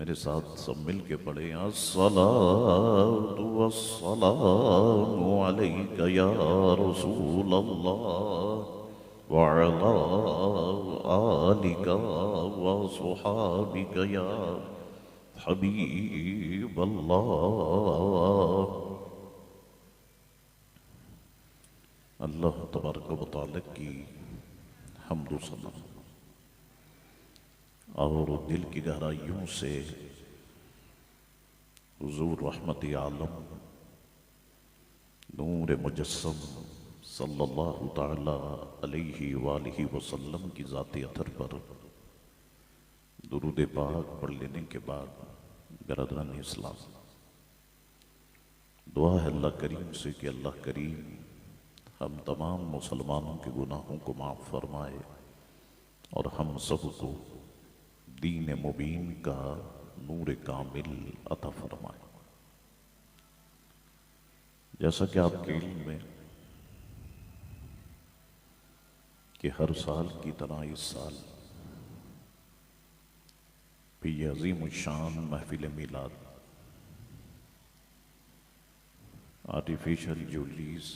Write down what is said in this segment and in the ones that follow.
मेरे साथ सब मिल के पढ़े अस्सलातु वस्सलामु अलैका या रसूल अल्लाह व अला आलिका व सुहाबिका या हबीब अल्लाह। अल्लाह तबारक व तआला की हम्द व सना और दिल की गहराइयों से हुजूर रहमत आलम नूर मुजस्सम सल्लल्लाहु ताला अलैहि वालिहि वसल्लम की ज़ात अतर पर दुरूद पाक पढ़ लेने के बाद बरदरान इस्लाम दुआ है अल्लाह करीम से कि अल्लाह करीम हम तमाम मुसलमानों के गुनाहों को माफ़ फरमाए और हम सबको दीन मुबीन का नूर कामिल अता फरमाए। जैसा कि आपके इल्म में कि हर साल की तरह इस साल भी ये अजीम शान महफिल मिलाद आर्टिफिशियल जूबलीज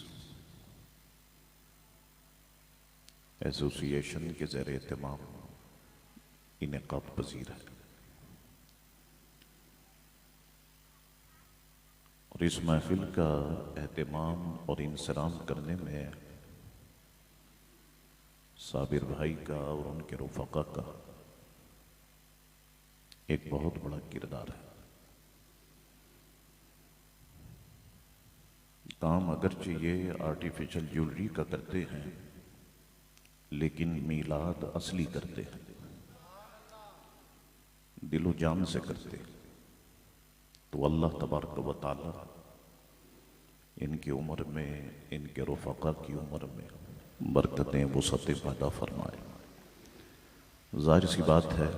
एसोसिएशन के ज़ेर एहतमाम इनेकाद पजीर है और इस महफिल का एहतमाम और इंसराम करने में साबिर भाई का और उनके रुफ़क़ा का एक बहुत बड़ा किरदार है। काम अगरचे ये आर्टिफिशियल ज्वेलरी का करते हैं, लेकिन मीलाद असली करते हैं, दिलो जान से करते। तो अल्लाह तबारक व तआला इनकी उम्र में, इनके रुफ़क़ा की उम्र में बरकतें वसअतें पैदा फरमाए। जाहिर सी बात है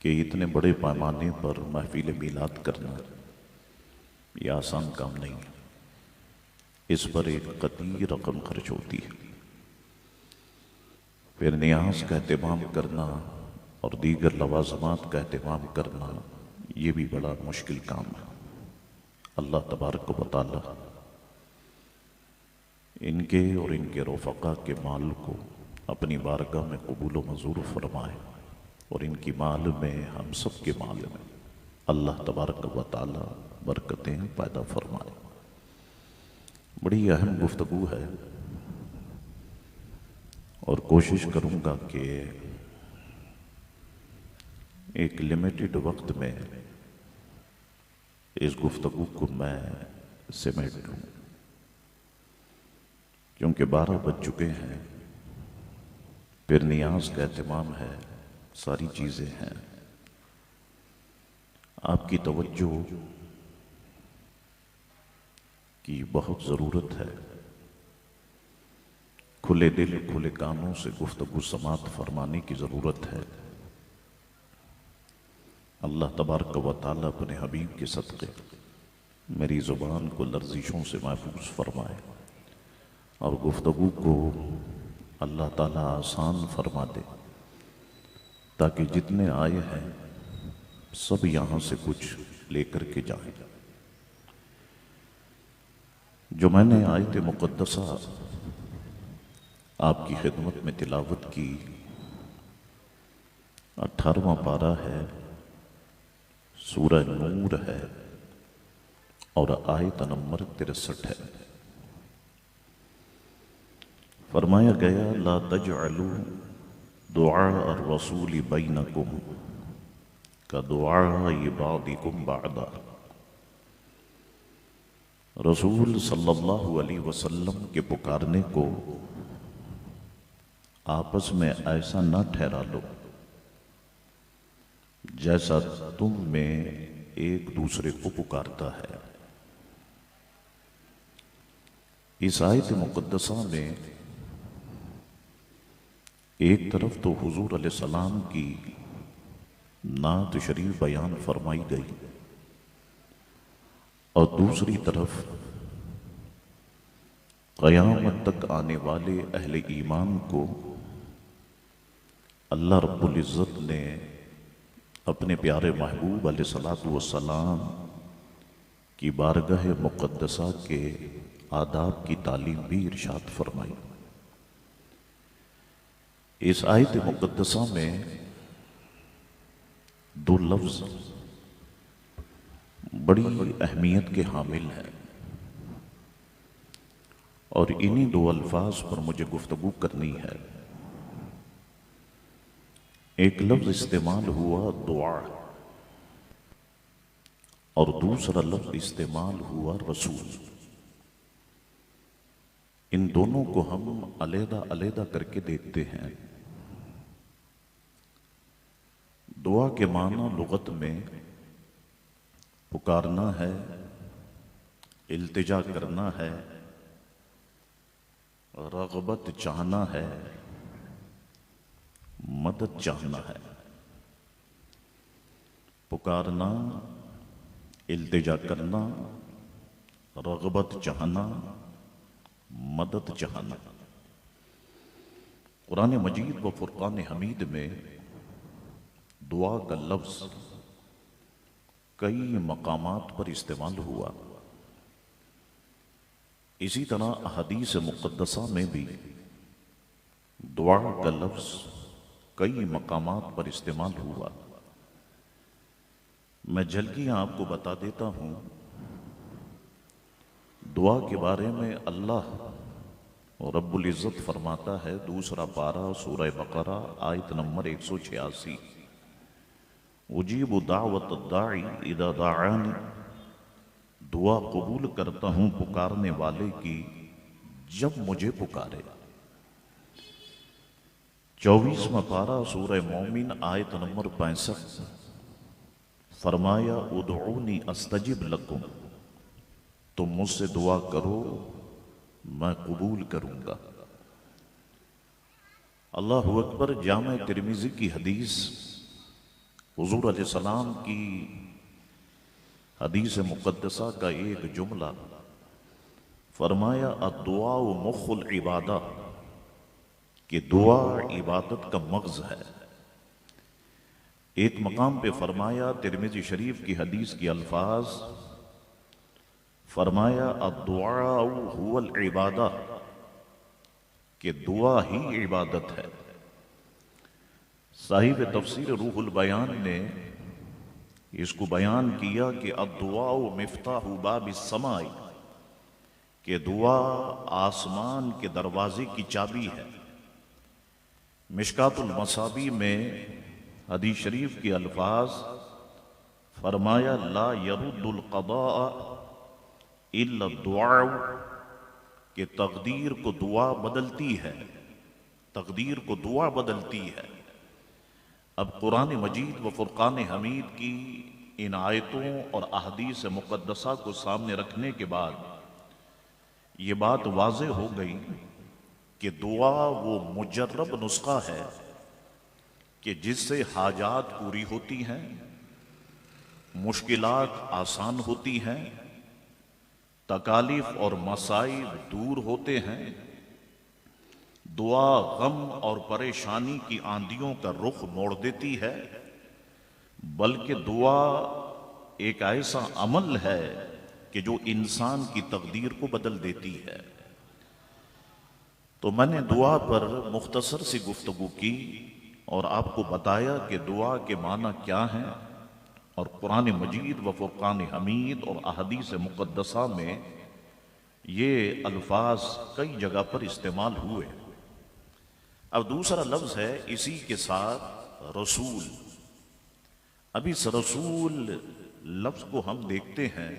कि इतने बड़े पैमाने पर महफिल मीलाद करना यह आसान काम नहीं है। इस पर एक कदीर रकम खर्च होती है। फिर नियाज का एहतमाम करना और दीगर लवाजमात का एहतमाम करना ये भी बड़ा मुश्किल काम है। अल्लाह तबारक व तआला इनके और इनके रुफ़क़ा के माल को अपनी बारगाह में कबूल व मंजूर फरमाए और इनकी माल में, हम सब के माल में अल्लाह तबारक व तआला बरकतें पैदा फरमाए। बड़ी अहम गुफ्तगू है और कोशिश करूँगा कि एक लिमिटेड वक्त में इस गुफ्तगू को मैं समेट दूँ, क्योंकि 12 बज चुके हैं। फिर नियाज का एहतमाम है, सारी चीज़ें हैं। आपकी तवज्जो की बहुत ज़रूरत है। खुले दिल खुले कानों से गुफ्तगू समात फरमाने की ज़रूरत है। अल्लाह तबारक व तआला अपने हबीब के सदक़े मेरी ज़ुबान को लर्जिशों से महफूज फरमाए और गुफ्तगू को अल्लाह ताला आसान फरमा दे, ताकि जितने आए हैं सब यहाँ से कुछ लेकर के जाएं। जो मैंने आयत मुक़द्दसा आपकी खिदमत में तिलावत की, 18वां पारा है, सूरह नूर है और आयत नंबर 63 है। फरमाया गया, ला तजअलू दुआ ar-रसूल बैनकुम का दुआ बादिकुम बादा। रसूल सल्लल्लाहु अलैहि वसल्लम के पुकारने को आपस में ऐसा न ठहरा लो जैसा तुम में एक दूसरे को पुकारता है। इस आयत मुक़द्दसा में एक तरफ तो हुजूर अलैहिस्सलाम की नात शरीफ बयान फरमाई गई और दूसरी तरफ क़यामत तक आने वाले अहले ईमान को अल्लाह रब्बुल इज़्ज़त ने अपने प्यारे महबूब अलैहिस्सलातु वस्सलाम की बारगाह मुक़द्दसा के आदाब की तालीम भी इरशाद फरमाई। इस आयत मुक़द्दसा में दो लफ्ज़ बड़ी अहमियत के हामिल हैं और इन्हीं दो अल्फाज पर मुझे गुफ्तगू करनी है। एक लफ्ज़ इस्तेमाल हुआ दुआ और दूसरा लफ्ज़ इस्तेमाल हुआ रसूल। इन दोनों को हम अलहदा अलहदा करके देखते हैं। दुआ के माना लुगत में पुकारना है, इल्तिजा करना है, रग़बत चाहना है, मदद चाहना है। पुकारना, इल्तिजा करना, रग़बत चाहना, मदद चाहना। कुरान मजीद व फुरकान हमीद में दुआ का लफ्ज़ कई मकामात पर इस्तेमाल हुआ। इसी तरह हदीस मुक़द्दसा में भी दुआ का लफ्ज़ कई मकामात पर इस्तेमाल हुआ। मैं झलकियां आपको बता देता हूं। दुआ के बारे में अल्लाह और रब्बुल इज़्ज़त फरमाता है, दूसरा पारा सूरह बकरा आयत नंबर 186, उजीबु दावत दाई इदा दाआनी, दुआ कबूल करता हूं पुकारने वाले की जब मुझे पुकारे। 24वां पारा सूरह मोमिन आयत नंबर 65, फरमाया उदऊनी अस्तजिब लकुम, तुम मुझसे दुआ करो मैं कबूल करूंगा। अल्लाहु अकबर। जामे तिरमिज़ी की हदीस, हुजूर अलैहिस्सलाम की हदीस मुक़द्दसा का एक जुमला, फरमाया अद्दुआ मुख्खुल इबादा, कि दुआ इबादत का मग़ज़ है। एक मकाम पे फरमाया, तिरमिज़ी शरीफ की हदीस की अल्फाज, फरमाया अद्दुआ हुवल इबादा, कि दुआ ही इबादत है। साहिब तफसीर रूहुल बयान ने इसको बयान किया कि अद्दुआ मिफ्ताहु बाबिस समाई, कि दुआ आसमान के दरवाजे की चाबी है। मिशकातुल मसाबी में हदीस शरीफ के अल्फाज, फरमाया ला यरुद्दुल क़दा इल्ला दुआ, कि तकदीर को दुआ बदलती है, तकदीर को दुआ बदलती है। अब कुरान मजीद व फुरकान हमीद की इन आयतों और अहदीस मुक़द्दसा को सामने रखने के बाद ये बात वाज़े हो गई कि दुआ वो मुजर्रब नुस्खा है कि जिससे हाजात पूरी होती हैं, मुश्किलात आसान होती हैं, तकालीफ और मसाइब दूर होते हैं। दुआ गम और परेशानी की आंधियों का रुख मोड़ देती है, बल्कि दुआ एक ऐसा अमल है कि जो इंसान की तकदीर को बदल देती है। तो मैंने दुआ पर मुख्तसर सी गुफ्तगू की और आपको बताया कि दुआ के माना क्या हैं, और कुरान मजीद व फुरकान हमीद और अहदीस मुक़द्दसा में ये अल्फाज कई जगह पर इस्तेमाल हुए। अब दूसरा लफ्ज़ है इसी के साथ रसूल। अब इस रसूल लफ्ज़ को हम देखते हैं,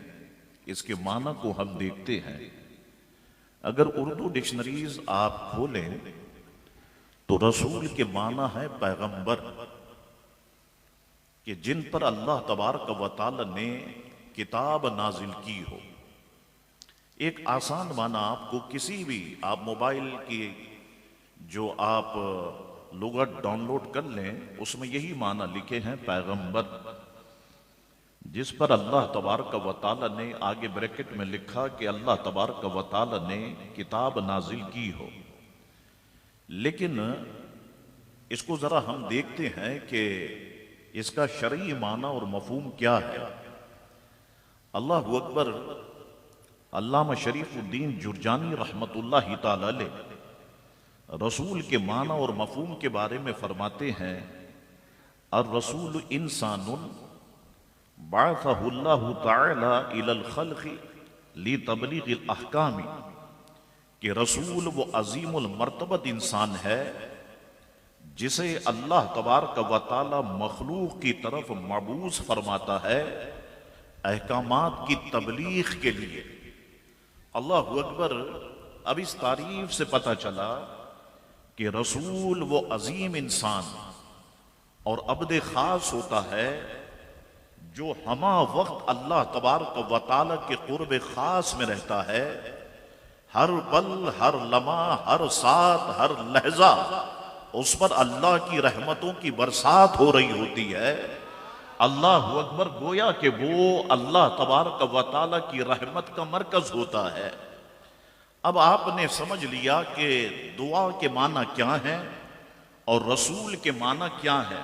इसके माना को हम देखते हैं। अगर उर्दू डिक्शनरीज आप खोलें तो रसूल के माना है पैगंबर, कि जिन पर अल्लाह तबारक व तआला ने किताब नाजिल की हो। एक आसान माना आपको किसी भी, आप मोबाइल की जो आप लुगत डाउनलोड कर लें उसमें यही माना लिखे हैं पैगंबर, जिस पर अल्लाह तबारक व तआला ने आगे ब्रैकेट में लिखा कि अल्लाह तबारक व तआला ने किताब नाजिल की हो। लेकिन इसको जरा हम देखते हैं कि इसका शरई माना और मफहूम क्या है। अल्लाहु अकबर। अल्लामा शरीफुद्दीन जुरजानी रहमतुल्लाहि तआला अलैह रसूल के माना और मफहूम के बारे में फरमाते हैं, और रसूल इंसानुन बअसहुल्लाहु तआला इलल खल्क़ि लितबलीगिल अहकामी, कि रसूल वो अजीमुल मर्तबत इंसान है जिसे अल्लाह तबारक व तआला मखलूक की तरफ मबूस फरमाता है अहकामात की तबलीग के लिए। अल्लाहु अकबर। अब इस तारीफ से पता चला कि रसूल वो अजीम इंसान और अब्द खास होता है जो हमा वक्त अल्लाह तबारक व तआला के कुर्ब खास में रहता है। हर पल, हर लम्हा, हर सात, हर लहजा उस पर अल्लाह की रहमतों की बरसात हो रही होती है। अल्लाह अकबर। गोया कि वो अल्लाह तबारक व तआला की रहमत का मरकज होता है। अब आपने समझ लिया कि दुआ के माना क्या है और रसूल के माना क्या है।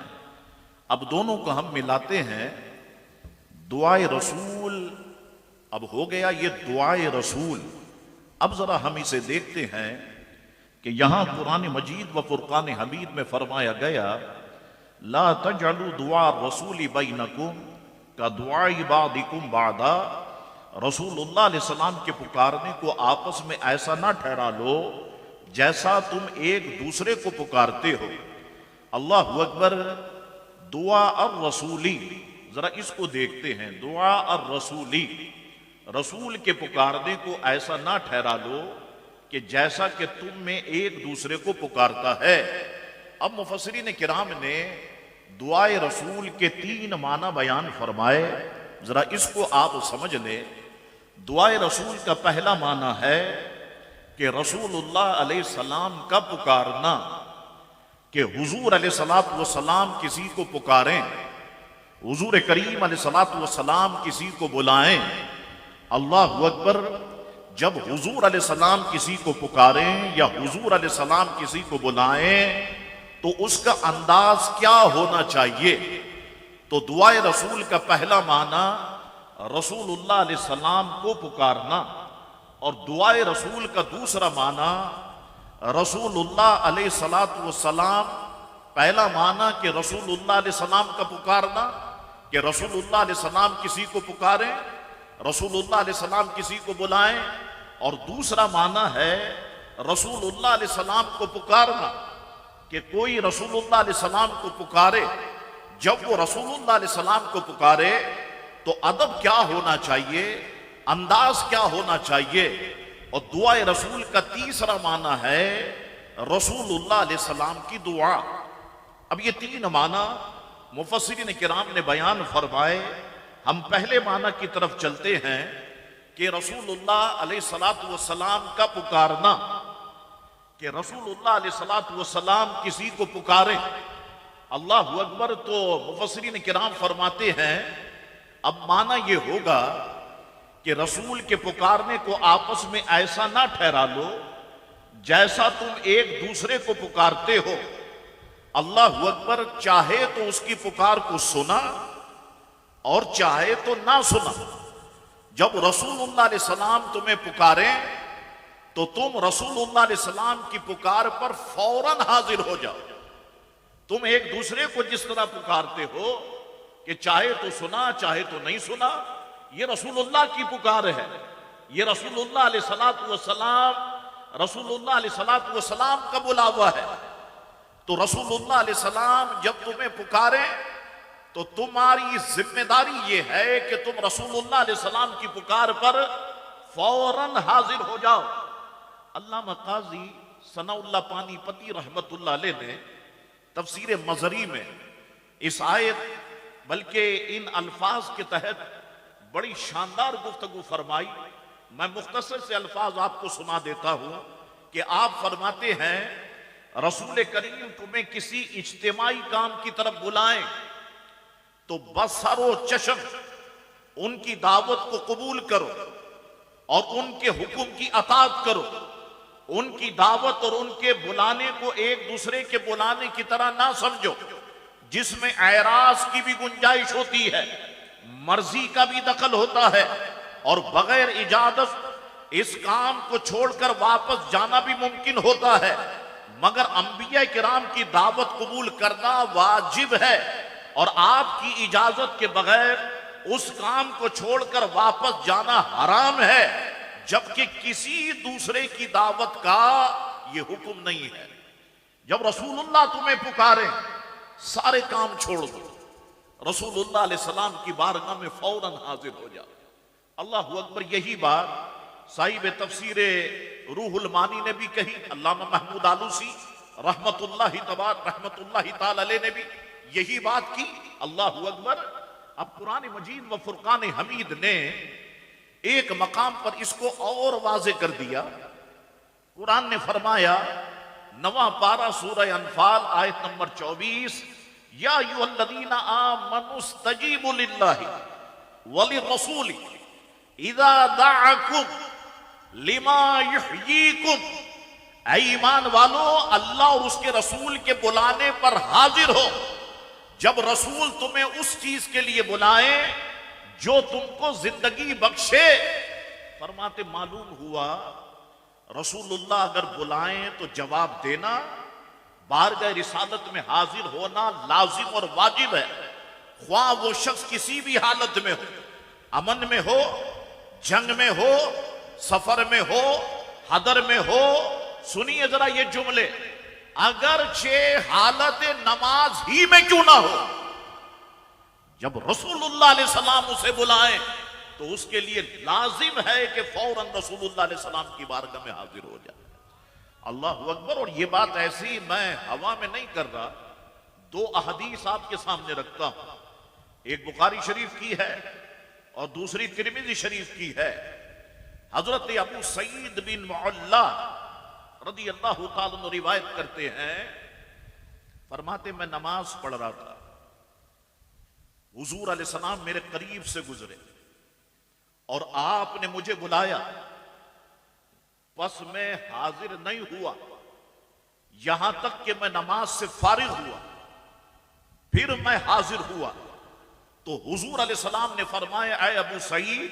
अब दोनों को हम मिलाते हैं। दुआए रसूल अब हो गया ये दुआए रसूल। अब जरा हम इसे देखते हैं कि यहां कुरान मजीद व फुरकान हमीद में फरमाया गया, ला तजअलू दुआ रसूली बैनकुम का दुआ इबादिकुम बादा, रसूलुल्लाह अलैहि सलाम के पुकारने को आपस में ऐसा ना ठहरा लो जैसा तुम एक दूसरे को पुकारते हो। अल्लाहु अकबर। दुआ और रसूली, जरा इसको देखते हैं। दुआ और रसूली, रसूल के पुकारने को ऐसा ना ठहरा लो कि जैसा कि तुम में एक दूसरे को पुकारता है। अब मुफस्सिरीन किराम ने दुआए रसूल के 3 माना बयान फरमाए, जरा इसको आप समझ लें। दुआए रसूल का पहला माना है कि रसूलुल्लाह अलैहि सलाम का पुकारना, कि हुजूर अलैहि सलातो व सलाम किसी को पुकारें, हुजूर करीम अलैहि सलातो व सलाम किसी को बुलाएं। अल्लाहु अकबर। जब हुजूर अलैहि सलाम किसी को पुकारें या हुजूर अलैहि सलाम किसी को बुलाएं तो उसका अंदाज क्या होना चाहिए? तो दुआए रसूल का पहला माना रसूलुल्लाह अलैहि सलाम को पुकारना, और दुआए रसूल का दूसरा माना रसूलुल्लाह अलैहि सलातो व सलाम, पहला माना कि रसूलुल्लाह अलैहि सलाम का पुकारना, कि रसूलुल्लाह अलैहि सलाम किसी को पुकारें, रसूलुल्लाह अलैहि सलाम किसी को बुलाएं, और दूसरा माना है रसूलुल्लाह अलैहि सलाम को पुकारना, कि कोई रसूलुल्लाह अलैहि सलाम को पुकारे। जब वो रसूलुल्लाह अलैहि सलाम को पुकारे तो अदब क्या होना चाहिए, अंदाज क्या होना चाहिए। और दुआए रसूल का तीसरा माना है रसूलुल्लाह अलैहि सलाम की दुआ। अब ये 3 माना मुफस्सिरीन किराम ने बयान फरमाए। हम पहले माना की तरफ चलते हैं कि रसूलुल्लाह अलैहि सलातो व सलाम का पुकारना, कि रसूलुल्लाह अलैहि सलातो व सलाम किसी को पुकारे। अल्लाहु अकबर। तो मुफस्सिरीन किराम फरमाते हैं अब माना ये होगा कि रसूल के पुकारने को आपस में ऐसा ना ठहरा लो जैसा तुम एक दूसरे को पुकारते हो। अल्लाहु अकबर। चाहे तो उसकी पुकार को सुना और चाहे तो ना सुना। जब रसूलुल्लाह अलैहि सलाम तुम्हें पुकारें तो तुम रसूलुल्लाह अलैहि सलाम की पुकार पर फौरन हाजिर हो जाओ। तुम एक दूसरे को जिस तरह पुकारते हो कि चाहे तो सुना चाहे तो नहीं सुना, ये रसूलुल्लाह की पुकार है। ये रसूलुल्लाह अलैहि सलातो व सलाम, रसूलुल्लाह अलैहि सलातो व सलाम का बुलावा है। तो रसूलुल्लाह अलैहि सलाम जब तुम्हें पुकारे तो तुम्हारी जिम्मेदारी ये है कि तुम रसूलुल्लाह अलैहि सलाम की पुकार पर फौरन हाजिर हो जाओ। अल्लामा काजी सनाउल्लाह पानीपती रहमतुल्लाह अलैह ने तफसीर मज़री में इस आयत बल्कि इन अल्फाज के तहत बड़ी शानदार गुफ्तगू फरमाई। मैं मुख्तसर से अल्फाज आपको सुना देता हूं कि आप फरमाते हैं रसूल करीम तुम्हें किसी इज्तिमाई काम की तरफ बुलाएं तो बसरो चश्म उनकी दावत को कबूल करो और उनके हुक्म की अताअत करो। उनकी दावत और उनके बुलाने को एक दूसरे के बुलाने की तरह ना समझो जिसमें ऐराज की भी गुंजाइश होती है, मर्जी का भी दखल होता है और बगैर इजाजत इस काम को छोड़कर वापस जाना भी मुमकिन होता है। मगर अंबिया किराम की दावत कबूल करना वाजिब है और आपकी इजाजत के बगैर उस काम को छोड़कर वापस जाना हराम है, जबकि किसी दूसरे की दावत का यह हुक्म नहीं है। जब रसूलुल्लाह तुम्हें पुकारे सारे काम छोड़ दो, रसूलुल्लाह अलैहि सलाम की बारगाह में फौरन हाजिर हो जाओ। अल्लाहु अकबर। यही बात साहिब तफसीरे रूहुल मानी ने भी कही, अल्लामा महमूद आलूसी रहमतुल्लाहि ताला अलैह ने भी यही बात की। अल्लाहु अकबर। अब कुरान मजीद व फुरकान हमीद ने एक मकाम पर इसको और वाज़े कर दिया। कुरान ने फरमाया, 9वां पारा सूरह अनफाल आयत नंबर 24, या अय्युहल्लज़ीना आमनुस्तजीबु लिल्लाहि वलिर्रसूलि इज़ा दअकुम लिमा युहयीकुम। ऐ ईमान वालो, अल्लाह और उसके रसूल के बुलाने पर हाजिर हो। जब रसूल तुम्हें उस चीज के लिए बुलाए जो तुमको जिंदगी बख्शे। फरमाते मालूम हुआ रसूलुल्लाह अगर बुलाएं तो जवाब देना, बारगाह रिसालत में हाजिर होना लाजिम और वाजिब है। ख्वाह वो शख्स किसी भी हालत में हो, अमन में हो, जंग में हो, सफर में हो, हदर में हो। सुनिए जरा ये जुमले, अगरचे हालत नमाज ही में क्यों ना हो, जब रसूलुल्लाह अलैहि सलाम उसे बुलाएं तो उसके लिए लाजिम है कि फौरन रसूलुल्लाह अलैहि सलाम की बारगाह में हाजिर हो जाए। अल्लाह अकबर। और ये बात ऐसी मैं हवा में नहीं कर रहा, दो अहदीस आपके सामने रखता हूं। एक बुखारी शरीफ की है और दूसरी तिरमिज़ी शरीफ की है। हजरत अबू सईद बिन मुअल्ला रदी अल्लाह तआला अन्हु रिवायत करते हैं, फरमाते मैं नमाज पढ़ रहा था, हुजूर अलैहिस्सलाम मेरे करीब से गुजरे और आपने मुझे बुलाया, बस मैं हाजिर नहीं हुआ यहां तक कि मैं नमाज से फारिग हुआ, फिर मैं हाजिर हुआ तो हुजूर अलैहिस्सलाम ने फरमाया, ऐ अबू सईद,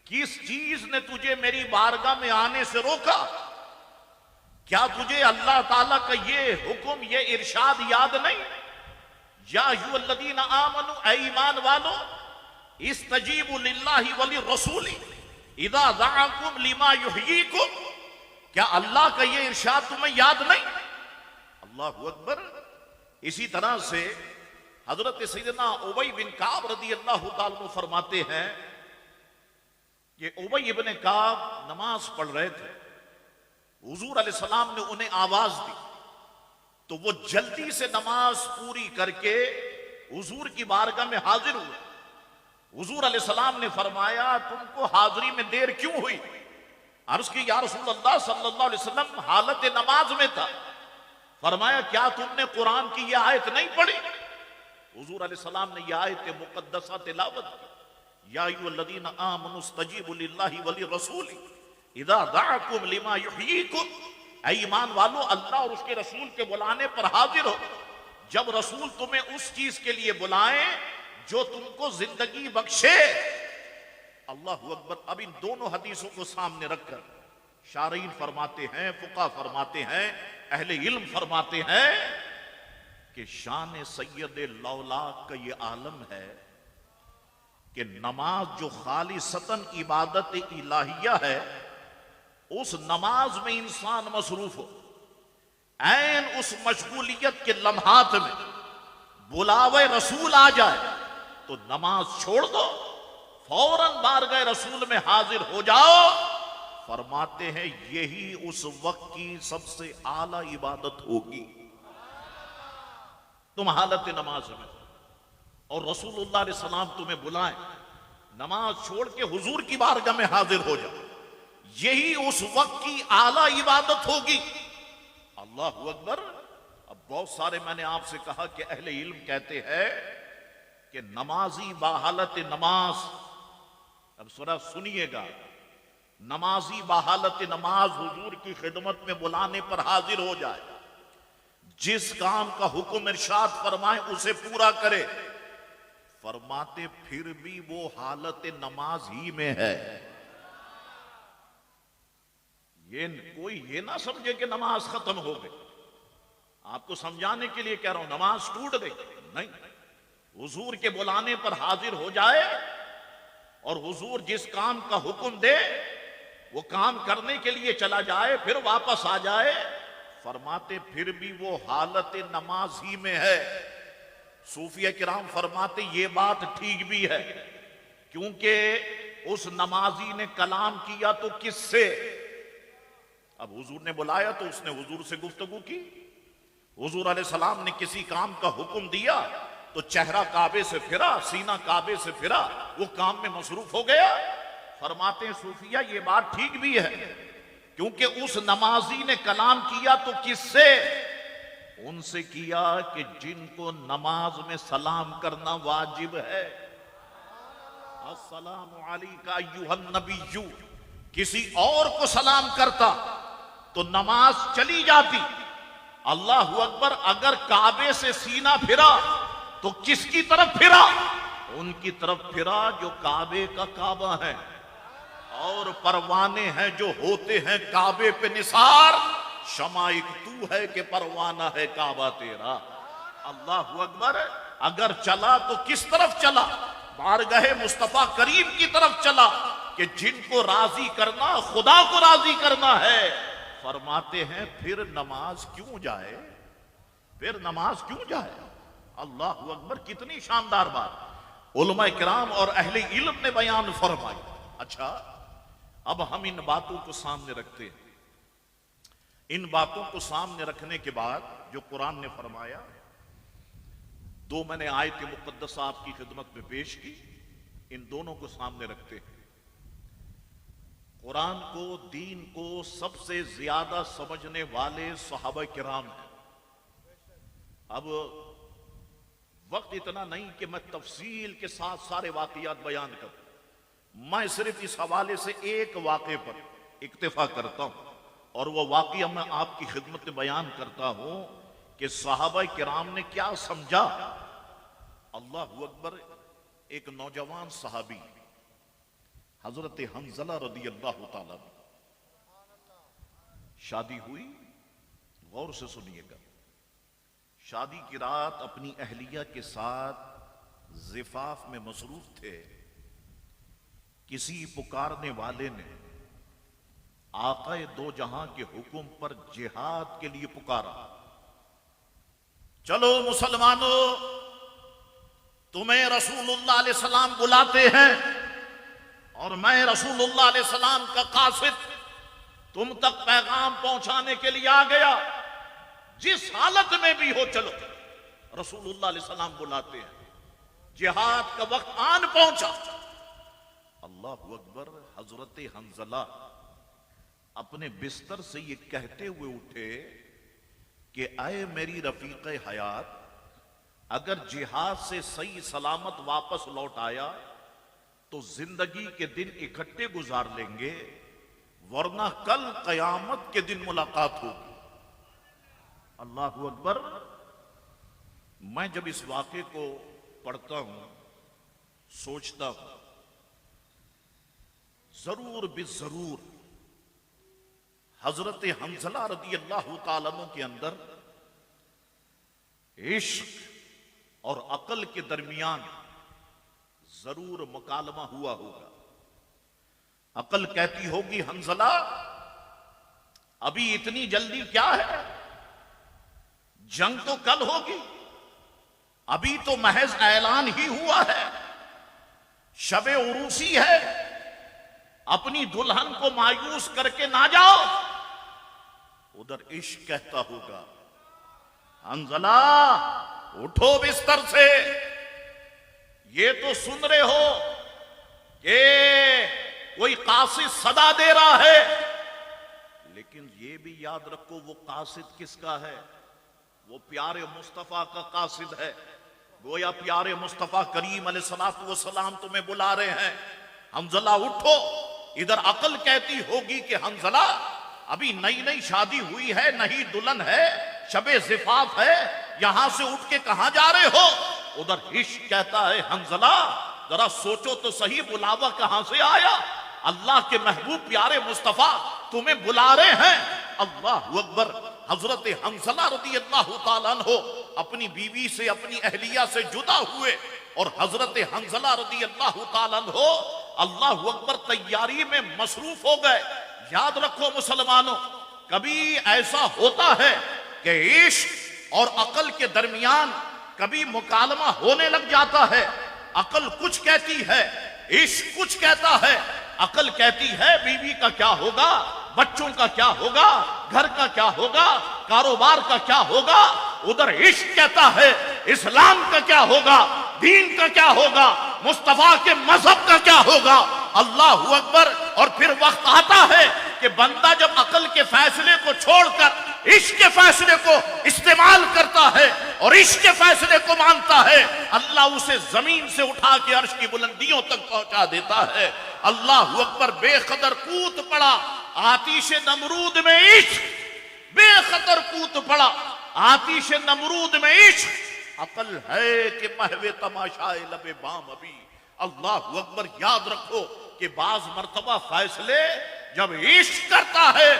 किस चीज ने तुझे मेरी बारगाह में आने से रोका? क्या तुझे अल्लाह ताला का ये हुक्म, ये इरशाद याद नहीं? या अय्युहल्लज़ीना आमनू, ऐ ईमान वालो, इस्तजीबू लिल्लाहि वली रसूली इज़ा दअकुम लिमा युहयीकुम। क्या अल्लाह का ये इरशाद तुम्हें याद नहीं? अल्लाहु अकबर। इसी तरह से हजरत सैयदना उबई बिन काब रदी अल्लाह तआला अन्हु फरमाते हैं कि उबई इब्न काब नमाज पढ़ रहे थे, हुजूर अलैहिस्सलाम ने उन्हें आवाज दी तो वो जल्दी से नमाज पूरी करके हुजूर की बारगाह में हाजिर हुए। हुजूर अलैहिस्सलाम ने फरमाया, तुमको हाजिरी में देर क्यों हुई? अर्ज की, या रसूलल्लाह सल्लल्लाहु अलैहि वसल्लम हालत नमाज में था। फरमाया, क्या तुमने कुरान की यह आयत नहीं पढ़ी? हुजूर अलैहिस्सलाम ने यह आयत मुकद्दसा तिलावत की, या अय्युहल्लज़ीना आमनू इस्तजीबू लिल्लाहि वली रसूली इज़ा दअकुम लिमा युहयीकुम। ऐ ईमान वालो, अल्लाह और उसके रसूल के बुलाने पर हाजिर हो, जब रसूल तुम्हें उस चीज के लिए बुलाएं जो तुमको जिंदगी बख्शे। अल्लाहु अकबर। अब इन दोनों हदीसों को सामने रखकर शारीन फरमाते हैं, फुका फरमाते हैं, अहले इल्म फरमाते हैं कि शान सैयद लौलाक का ये आलम है कि नमाज जो खालिसतन इबादत इलाहिया है, उस नमाज में इंसान मसरूफ हो, ऐन उस मशगूलियत के लम्हात में बुलावे रसूल आ जाए तो नमाज छोड़ दो, फौरन बारगाह रसूल में हाजिर हो जाओ। फरमाते हैं यही उस वक्त की सबसे आला इबादत होगी। तुम हालत नमाज में और रसूलुल्लाह अलैहि सलाम तुम्हें बुलाएं, नमाज छोड़ के हुजूर की बारगाह में हाजिर हो जाओ, यही उस वक्त की आला इबादत होगी। अल्लाहु अकबर। अब बहुत सारे, मैंने आपसे कहा कि अहले इल्म कहते हैं कि नमाजी बाहालत नमाज, अब जरा सुनिएगा, नमाजी बाहालत नमाज हुजूर की खिदमत में बुलाने पर हाजिर हो जाए, जिस काम का हुक्म इरशाद फरमाए उसे पूरा करे। फरमाते फिर भी वो हालत नमाज ही में है। ये कोई ये ना समझे कि नमाज खत्म हो गई। आपको समझाने के लिए कह रहा हूं, नमाज टूट गई नहीं, हुजूर के बुलाने पर हाजिर हो जाए और हुजूर जिस काम का हुक्म दे वो काम करने के लिए चला जाए, फिर वापस आ जाए। फरमाते फिर भी वो हालत नमाज ही में है। सूफिया किराम फरमाते ये बात ठीक भी है, क्योंकि उस नमाजी ने कलाम किया तो किससे? अब हुजूर ने बुलाया तो उसने हुजूर से गुफ्तगू की, हुजूर अलैहि सलाम ने किसी काम का हुक्म दिया तो चेहरा काबे से फिरा, सीना काबे से फिरा, वो काम में मसरूफ हो गया। फरमाते हैं सूफिया ये बात ठीक भी है, क्योंकि उस नमाजी ने कलाम किया तो किससे? उनसे किया कि जिनको नमाज में सलाम करना वाजिब है। अस्सलामु अलैका अय्युहन नबिय्यु, किसी और को सलाम करता तो नमाज चली जाती। अल्लाहु अकबर। अगर काबे से सीना फिरा तो किसकी तरफ फिरा? उनकी तरफ फिरा जो काबे का काबा है, और परवाने हैं जो होते हैं काबे पे निसार। शमाइक तू है कि परवाना है काबा तेरा। अल्लाहु अकबर। अगर चला तो किस तरफ चला? बारगाहे मुस्तफा करीम की तरफ चला कि जिनको राजी करना खुदा को राजी करना है। फरमाते हैं फिर नमाज क्यों जाए, फिर नमाज क्यों जाए? अल्लाह अकबर, कितनी शानदार बात उलमा किराम और अहले इल्म ने बयान फरमाई। अच्छा, अब हम इन बातों को सामने रखते हैं। इन बातों को सामने रखने के बाद जो कुरान ने फरमाया, दो मैंने आयत मुकद्दस आपकी खिदमत में पेश की, इन दोनों को सामने रखते हैं। कुरान को, दीन को सबसे ज्यादा समझने वाले सहाबा किराम हैं। अब वक्त इतना नहीं कि मैं तफसील के साथ सारे वाकयात बयान करूं, मैं सिर्फ इस हवाले से एक वाक़े पर इक्तिफा करता हूं और वह वाक़या मैं आपकी खिदमत में बयान करता हूं कि सहाबा किराम ने क्या समझा। अल्लाह अकबर, एक नौजवान सहाबी हजरत हंज़ला रदी अल्लाह ताला, शादी हुई, गौर से सुनिएगा। शादी की रात अपनी अहलिया के साथ ज़िफ़ाफ़ में मसरूफ थे। किसी पुकारने वाले ने आक़ाए दो जहां के हुक्म पर जिहाद के लिए पुकारा। चलो मुसलमानों, तुम्हें रसूलुल्लाह अलैहि सलाम बुलाते हैं और मैं रसूलुल्लाह अलैहि सलाम का कासिद तुम तक पैगाम पहुंचाने के लिए आ गया। जिस हालत में भी हो चलो, रसूलुल्लाह अलैहि सलाम बुलाते हैं, जिहाद का वक्त आन पहुंचा। अल्लाह अकबर, हजरत हंज़ला अपने बिस्तर से ये कहते हुए उठे कि आए मेरी रफीक हयात, अगर जिहाद से सही सलामत वापस लौट आया तो जिंदगी के दिन इकट्ठे गुजार लेंगे, वरना कल कयामत के दिन मुलाकात होगी। अल्लाह अकबर, मैं जब इस वाक़े को पढ़ता हूं, सोचता हूं, जरूर बेजरूर हजरत हंज़ला रदी अल्लाह ताला अन्हु के अंदर इश्क और अकल के दरमियान जरूर मुकालमा हुआ होगा। अकल कहती होगी, हंज़ला अभी इतनी जल्दी क्या है, जंग तो कल होगी, अभी तो महज ऐलान ही हुआ है, शबे उरूसी है, अपनी दुल्हन को मायूस करके ना जाओ। उधर इश्क कहता होगा, हंज़ला उठो बिस्तर से, ये तो सुन रहे हो कि कोई कासिद सदा दे रहा है, लेकिन ये भी याद रखो वो कासिद किसका है, वो प्यारे मुस्तफा का कासिद है। गोया प्यारे मुस्तफा करीम अलैहिस्सलातु वस्सलाम तुम्हें बुला रहे हैं, हंज़ला उठो। इधर अकल कहती होगी कि हंज़ला अभी नई नई शादी हुई है, नहीं दुल्हन है, शबे ज़िफ़ाफ़ है, यहां से उठ के कहां जा रहे हो। उधर इश्क कहता है, हंज़ला जरा सोचो तो सही, बुलावा कहां से आया, अल्लाह के महबूब प्यारे मुस्तफा तुम्हें बुला रहे हैं। अल्लाह अकबर, हजरत हंज़ला रदी अल्लाह ताला अन्हु अपनी बीवी से, अपनी अहलिया से जुदा हुए और हजरत हंज़ला रदी अल्लाह ताला अन्हु अल्लाह अकबर तैयारी में मसरूफ हो गए। याद रखो मुसलमानों, कभी ऐसा होता है कि इश्क और अकल के दरमियान कभी मुकालमा होने लग जाता है। अकल कुछ कहती है, इश्क कुछ कहता है। अकल कहती है बीवी का क्या होगा, बच्चों का क्या होगा, घर का क्या होगा, कारोबार का क्या होगा। उधर इश्क कहता है इस्लाम का क्या होगा, दीन का क्या होगा, मुस्तफा के मजहब का क्या होगा। अल्लाह अकबर। और फिर वक्त आता है कि बंदा जब अकल के फैसले को छोड़कर इश्क के फैसले को इस्तेमाल करता है और इश्क के फैसले को मानता है, अल्लाह उसे जमीन से उठा के अर्श की बुलंदियों तक पहुंचा देता है। अल्लाह अकबर। बेखतर कूद पड़ा आतिश नमरूद में इश्क, बेखतर कूद पड़ा आतिश नमरूद में इश्क। अकल है कि महवे तमाशाए लबे बाम अभी। अल्लाह अकबर। याद रखो कि बाज मर्तबा फैसले जब इश्क करता है,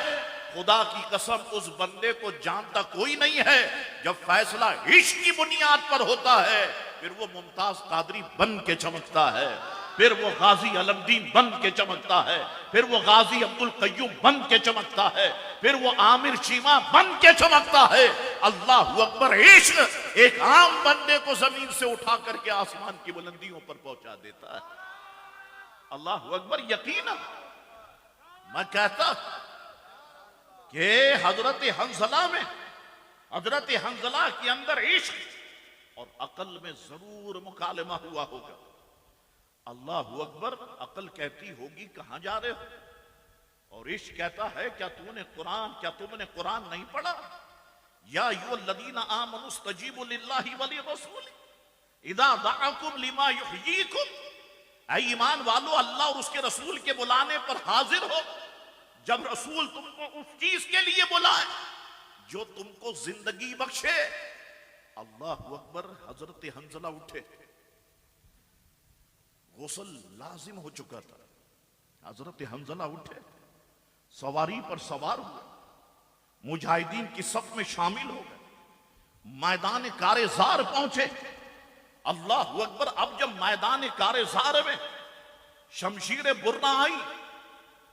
खुदा की कसम उस बंदे को जानता कोई नहीं है। जब फैसला इश्क की बुनियाद पर होता है फिर वो मुमताज कादरी बन के चमकता है, फिर वो गाजी अलमदीन बन के चमकता है, फिर वो गाजी अब्दुल कय्यूम बन के चमकता है, फिर वो आमिर चीमा बन के चमकता है। अल्लाह अकबर। इश्क एक आम बंदे को जमीन से उठा करके आसमान की बुलंदियों पर पहुंचा देता है। अल्लाह अकबर। यकीनन मैं कहता कि हजरत हंजला में, हजरत हंजला के अंदर इश्क और अकल में जरूर मुकालमा हुआ होगा। अल्लाह अकबर। अकल कहती होगी कहां जा रहे हो, और इश्क कहता है क्या तुमने कुरान नहीं पढ़ा? या अय्युहल्लज़ीना आमनू इस्तजीबू लिल्लाहि व लिर्रसूल इज़ा दअकुम लिमा युहयीकुम। ऐ ईमान वालो, अल्लाह और उसके रसूल के बुलाने पर हाजिर हो। जब रसूल तुमको उस चीज के लिए बुलाए जो तुमको जिंदगी बख्शे। अल्लाह अकबर। हजरत हंजला उठे, गुस्ल लाजिम हो चुका था। हजरत हंजला उठे, सवारी पर सवार हुए, मुजाहिदीन की सफ में शामिल हो गए, मैदान कारेजार पहुंचे। अल्लाह अकबर। अब जब मैदान कारेजार में शमशीर बुर्रा आई,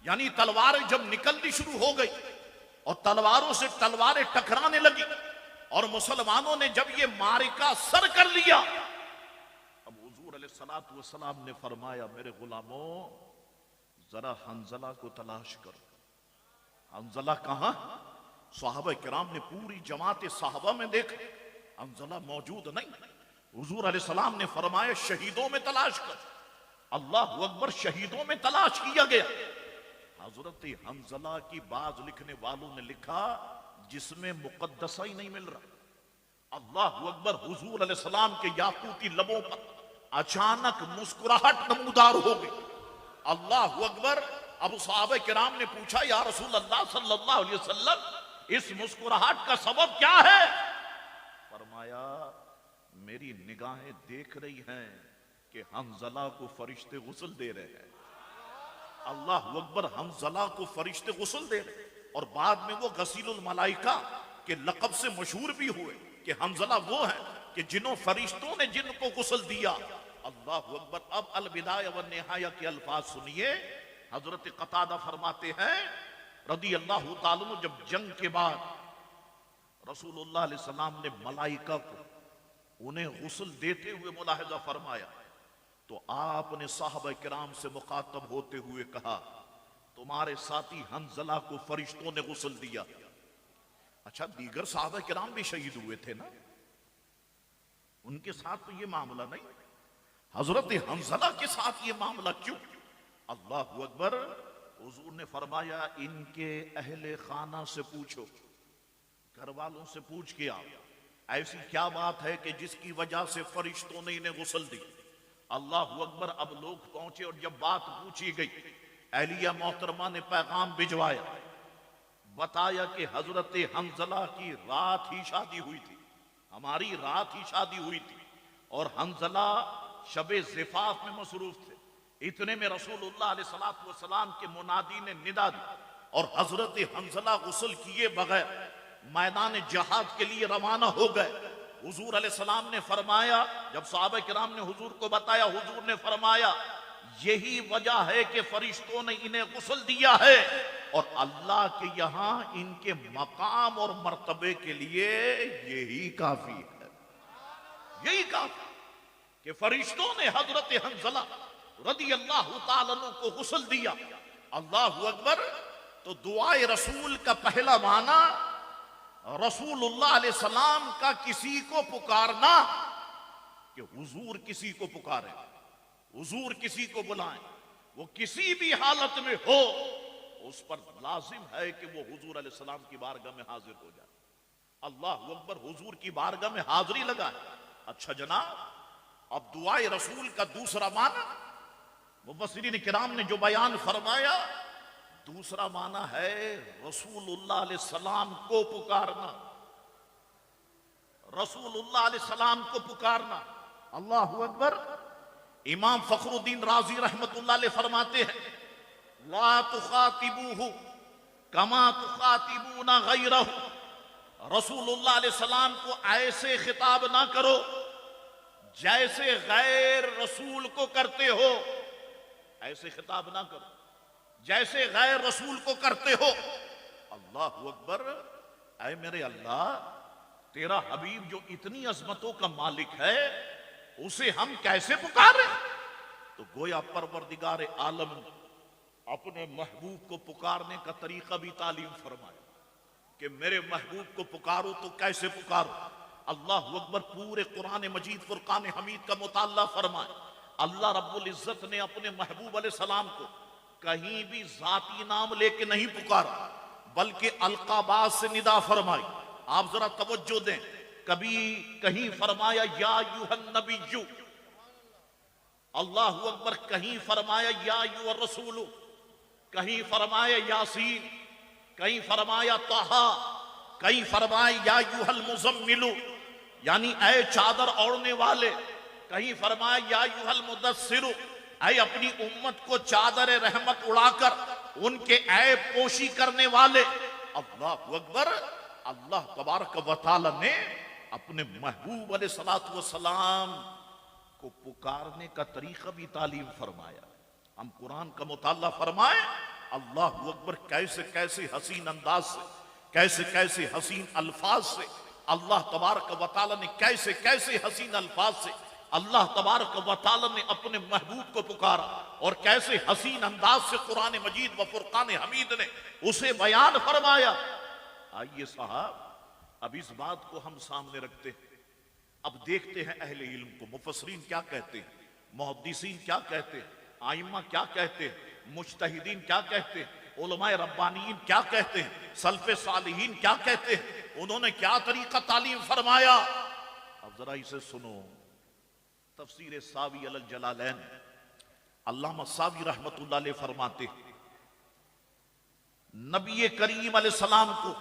यानी तलवारें जब निकलनी शुरू हो गई और तलवारों से तलवारें टकराने लगी और मुसलमानों ने जब ये मारिका सर कर लिया, अब हुजूर अलैहिस्सलातु वस्सलाम ने फरमाया, मेरे गुलामों जरा हंजला को तलाश करो। हंजला कहां? सहाबा किराम ने पूरी जमात साहबा में देखा, हंजला मौजूद नहीं। हुजूर अलैहिस्सलाम ने फरमाया, शहीदों में तलाश कर। अल्लाह अकबर। शहीदों में तलाश किया गया। हजरत हंजला की बाज लिखने वालों ने लिखा जिसमें मुकद्दसा ही नहीं मिल रहा। अल्लाह अकबर। हुजूर अलैहिस्सलाम के याकूती लबों पर अचानक मुस्कुराहट नमूदार हो गई। अल्लाह अकबर। अब सहाबा किराम ने पूछा, या रसूल अल्लाह सल्लल्लाहु अलैहि वसल्लम, इस मुस्कुराहट का सबब क्या है? फरमाया, मेरी निगाहें देख रही हैं कि हंजला को फरिश्ते गुस्ल दे रहे हैं। अल्लाह अकबर। हंजला को फरिश्ते गुस्ल दे रहे, और बाद में वो गसीलुल मलाइका के लक़ब से मशहूर भी हुए कि हंजला वो है कि जिन्हों फरिश्तों ने जिनको गुस्ल दिया। अल्लाह अकबर। अब अल बिदाया व निहाया के अल्फाज सुनिए। हजरत कतादा फरमाते हैं रदी अल्लाह ताला अन्हु, जब जंग के बाद रसूलुल्लाह अलैहि सलाम ने मलाइका को उन्हें गुस्ल देते हुए मुलाहिजा फरमाया, तो आपने साहबा किराम से मुखातब होते हुए कहा, तुम्हारे साथी हंजला को फरिश्तों ने गुस्ल दिया। अच्छा, दीगर साहबा किराम भी शहीद हुए थे ना, उनके साथ तो ये मामला नहीं, हजरत हंजला के साथ ये मामला क्यों? अल्लाह अकबर। हुजूर ने फरमाया, इनके अहले खाना से पूछो, घर वालों से पूछ के आओ, ऐसी क्या बात है कि जिसकी वजह से फरिश्तों ने इन्हें गुस्ल दी। अल्लाह अकबर। अब लोग पहुंचे और जब बात पूछी गई, अहलिया मोहतरमा ने पैगाम भिजवाया, बताया कि हजरत हंजला की रात ही शादी हुई थी, हमारी रात ही शादी हुई थी, और हंजला शबे ज़िफाफ में मसरूफ थे। इतने में रसूलुल्लाह अलैहिस्सलातु वस्सलाम के मुनादी ने निदा दी और हजरत हंजला गुस्ल किए बगैर मैदान जहाद के लिए रवाना हो गए। हुजूर अलैहिस्सलाम ने फरमाया, जब सहाबा किराम ने हुजूर को बताया, हुजूर ने फरमाया, यही वजह है कि फरिश्तों ने इन्हें गुस्ल दिया है, और अल्लाह के यहां इनके मकाम और मर्तबे के लिए यही काफी है, यही काफी कि फरिश्तों ने हजरत हंजला रदी अल्लाह ताला अन्हु को गुस्ल दिया। अल्लाह अकबर। तो दुआए रसूल का पहला माना रसूलुल्लाह अलैहि सलाम का किसी को पुकारना, कि हुजूर किसी को पुकारे, हुजूर किसी को बुलाएं, वो किसी भी हालत में हो, उस पर लाजिम है कि वो हुजूर अलैहि सलाम की बारगाह में हाजिर हो जाए। अल्लाह अकबर। हुजूर की बारगाह में हाजिरी लगाए। अच्छा जनाब, अब दुआए रसूल का दूसरा माना मुफस्सिरीन किराम ने जो बयान फरमाया, दूसरा माना है रसूलुल्लाह अलैहि सलाम को पुकारना, रसूलुल्लाह अलैहि सलाम को पुकारना। अल्लाह अकबर। इमाम फखरुद्दीन राजी रहमतुल्लाह अलैह फरमाते हैं, ला तुखातिबूहु कमा तुखातिबूना गैरहु। रसूलुल्लाह अलैहि सलाम को ऐसे खिताब ना करो जैसे गैर रसूल को करते हो ऐसे खिताब ना करो, जैसे गैर रसूल को करते हो। अल्लाह अकबर। ऐ मेरे अल्लाह, तेरा हबीब जो इतनी अजमतों का मालिक है उसे हम कैसे पुकारें? तो गोया परवरदिगार आलम अपने महबूब को पुकारने का तरीका भी तालीम फरमाया कि मेरे महबूब को पुकारो तो कैसे पुकारो। अल्लाह अकबर। पूरे कुरान मजीद फुरकान हमीद का मुताला फरमाए। अल्लाह रब्बुल इज्जत ने अपने महबूब अलैहि सलाम को कहीं भी जाती नाम लेके नहीं पुकारा, बल्कि अलकाबात से निदा फरमाई। आप जरा तवज्जो दें, कभी कहीं फरमाया या अय्युहन नबिय्यु, अल्लाह अकबर, कहीं फरमाया या अय्युहर रसूलु, कहीं फरमाया यासीन, कहीं फरमाया ताहा, कहीं फरमाया या अय्युहल मुज़म्मिलु, यानी ऐ चादर ओढ़ने वाले, कहीं फरमाया या अय्युहल मुदस्सिरु, ऐ अपनी उम्मत को चादर रहमत उड़ाकर उनके ऐब पोशी करने वाले। अल्लाह अकबर। अल्लाह तबारक व तआला ने अपने महबूब अलैहिस्सलातु वस्सलाम को पुकारने का तरीका भी तालीम फरमाया। हम कुरान का मुताला फरमाए, अल्लाह अकबर, कैसे कैसे हसीन अंदाज से, कैसे कैसे हसीन अल्फाज से अल्लाह तबारक व तआला ने, कैसे कैसे हसीन अल्फाज से अल्लाह तबारक व तआला ने अपने महबूब को पुकारा और कैसे हसीन अंदाज से कुरान मजीद व फुरकान हमीद ने उसे बयान फरमाया। आइए साहब, अब इस बात को हम सामने रखते हैं। अब देखते हैं अहले इल्म को, मुफस्सिरीन क्या कहते हैं, मुहद्दिसीन क्या कहते हैं, आइम्मा क्या कहते हैं, मुज्तहिदीन क्या कहते हैं, उलमाए रब्बानीन क्या कहते हैं, सल्फे सालिहीन क्या कहते हैं, उन्होंने क्या तरीका तालीम फरमाया। अब जरा इसे सुनो। तफसीर सावी अल जलालैन, अल्लामा सावी रहमतुल्लाह अलैह फरमाते हैं, नबी करीम अलैहिस्सलाम को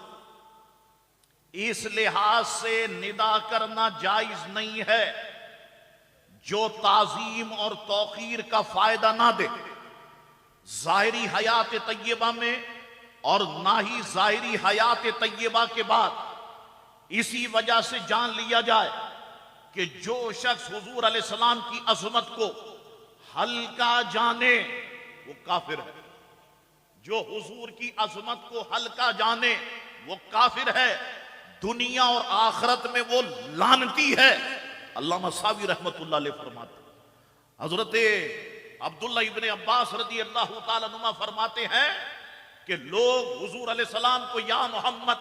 इस लिहाज से निदा करना जायज नहीं है जो ताजीम और तौकीर का फायदा ना दे, जाहिरी हयात तय्यबा में और ना ही जाहिरी हयात तय्यबा के बाद इसी वजह से जान लिया जाए कि जो शख्स हुजूर अलैहिस्सलाम की अजमत को हल्का जाने वो काफिर है, जो हुजूर की अजमत को हल्का जाने वो काफिर है, दुनिया और आखिरत में वो लानती है। अल्लामा सावी रहमतुल्लाह अलैह फरमाते, हजरत अब्दुल्लाह इब्ने अब्बास रज़ी अल्लाह तआला अनुमा फरमाते हैं कि लोग हुजूर अलैहिस्सलाम को या मोहम्मद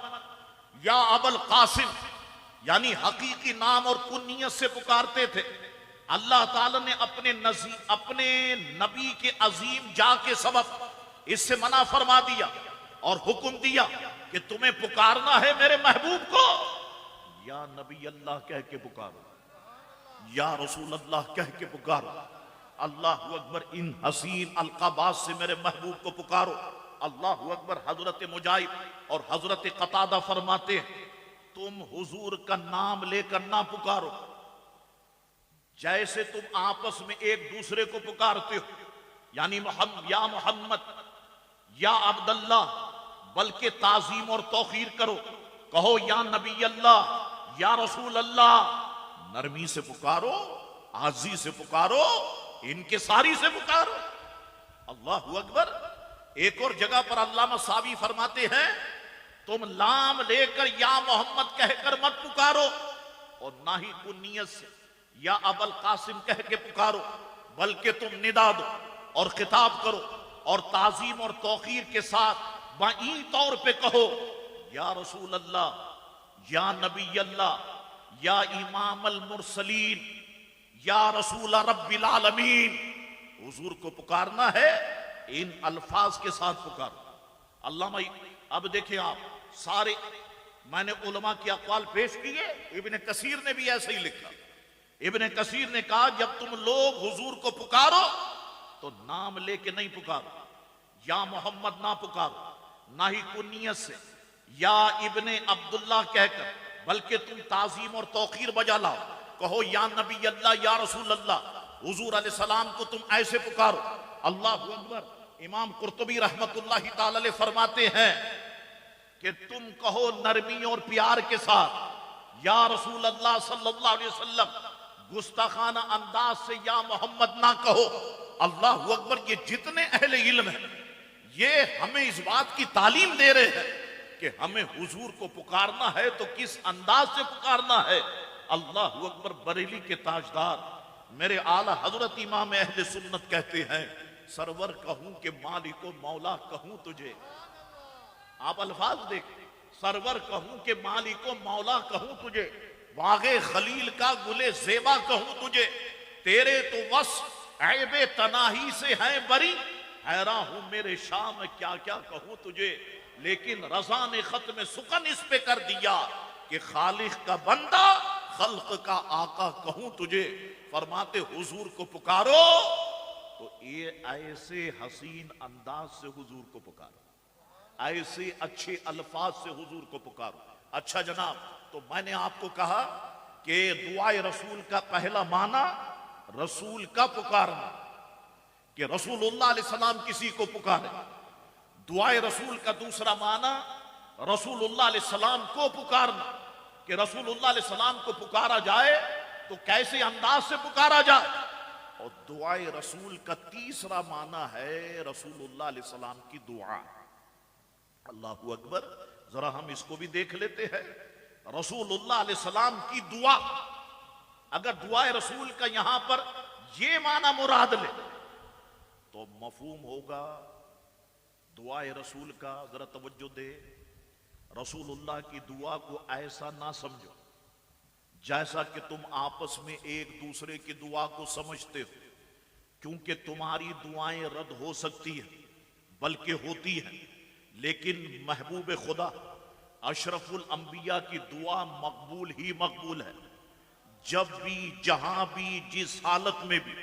या अबुल कासिम यानी हकीकी नाम और कुन्नियत से पुकारते थे। अल्लाह ताला ने अपने नबी के अजीम जा के सबब इससे मना फरमा दिया और हुक्म दिया कि तुम्हें पुकारना है मेरे महबूब को या नबी अल्लाह कह के पुकारो, या रसूल अल्लाह कह के पुकारो। अल्लाह अकबर। इन हसीन अलकाबात से मेरे महबूब को पुकारो। अल्लाह अकबर। हजरत मुजाहिद और हजरत कतादा फरमाते हैं, तुम हुजूर का नाम लेकर ना पुकारो जैसे तुम आपस में एक दूसरे को पुकारते हो, यानी या मोहम्मद या अब्दुल्लाह, बल्कि ताजीम और तौकीर करो, कहो या नबी अल्लाह या रसूल अल्लाह। नरमी से पुकारो, आजी से पुकारो, इनकिसारी से पुकारो। अल्लाह अकबर। एक और जगह पर अल्लामा सावी फरमाते हैं, तुम नाम लेकर या मोहम्मद कहकर मत पुकारो और ना ही कुन्नियत से या अबुल कासिम कह के पुकारो, बल्कि तुम निदा दो और खिताब करो और ताजीम और तौकीर के साथ बाई तौर पे कहो, या रसूल अल्लाह, या नबी अल्लाह, या इमाम अल मुरसलीन, या रसूल रब्बिल आलमीन। हुजूर को पुकारना है इन अल्फाज के साथ पुकारो। अल्लामा, अब देखिए आप सारे, मैंने उलमा के अक़वाल पेश किए, इब्ने कसीर ने भी ऐसे ही लिखा। इब्ने कसीर ने कहा, जब तुम लोग हुजूर को पुकारो तो नाम लेके नहीं पुकारो, या मोहम्मद ना पुकारो, ना ही कुन्नियत से या इब्ने अब्दुल्लाह कहकर, बल्कि तुम ताजीम और तौकीर बजा लाओ, कहो या नबी अल्लाह या रसूल अल्लाह। हुजूर अलैहिस्सलाम को तुम ऐसे पुकारो। अल्लाह अकबर। इमाम कुर्तुबी रहमतुल्लाहि ताला अलैह फरमाते हैं कि तुम कहो नरमी और प्यार के साथ, या रसूल अल्लाह सल्लल्लाहु अलैहि वसल्लम, गुस्ताखाना अंदाज से या मोहम्मद ना कहो। अल्लाह अकबर। ये जितने अहले इल्म हैं ये हमें इस बात की तालीम दे रहे हैं कि हमें हुजूर को पुकारना है तो किस अंदाज से पुकारना है। अल्लाह अकबर। बरेली के ताजदार मेरे आला हजरत इमाम अहले सुन्नत कहते हैं, सरवर कहूं कि मालिको मौला कहूं तुझे। आप अल्फाज देखें, सरवर कहूं कि मालिको मौला कहूं तुझे, वागे खलील का गुले जेबा कहूं तुझे, तेरे तो वस ऐबे तनाही से हैं बरी, हैरान हूं मेरे शाह में क्या क्या कहूं तुझे। लेकिन रजा ने खत में सुकन इस पे कर दिया कि खालिक का बंदा खल्क का आका कहूं तुझे। फरमाते हुजूर को पुकारो तो ये ऐसे हसीन अंदाज से हुजूर को पुकारो, ऐसे अच्छे अल्फाज से हुजूर को पुकारो। अच्छा जनाब, तो मैंने आपको कहा कि दुआए रसूल का पहला माना रसूल का पुकारना, कि रसूलुल्लाह अलैहि सलाम किसी को पुकारे। दुआए रसूल का दूसरा माना रसूलुल्लाह अलैहि सलाम को पुकारना, कि रसूलुल्लाह अलैहि सलाम को पुकारा जाए तो कैसे अंदाज से पुकारा जाए। और दुआए रसूल का तीसरा माना है रसूलुल्लाह अलैहि सलाम की दुआ। अल्लाहू अकबर। जरा हम इसको भी देख लेते हैं। रसूलुल्लाह अलैहि सलाम की दुआ, अगर दुआए रसूल का यहां पर ये माना मुराद ले तो मफहूम होगा दुआए रसूल का। जरा तवज्जो दे, रसूलुल्लाह की दुआ को ऐसा ना समझो जैसा कि तुम आपस में एक दूसरे की दुआ को समझते हो, क्योंकि तुम्हारी दुआएं रद्द हो सकती है बल्कि होती हैं, लेकिन महबूब खुदा अशरफुल अंबिया की दुआ मकबूल ही मकबूल है। जब भी जहां भी जिस हालत में भी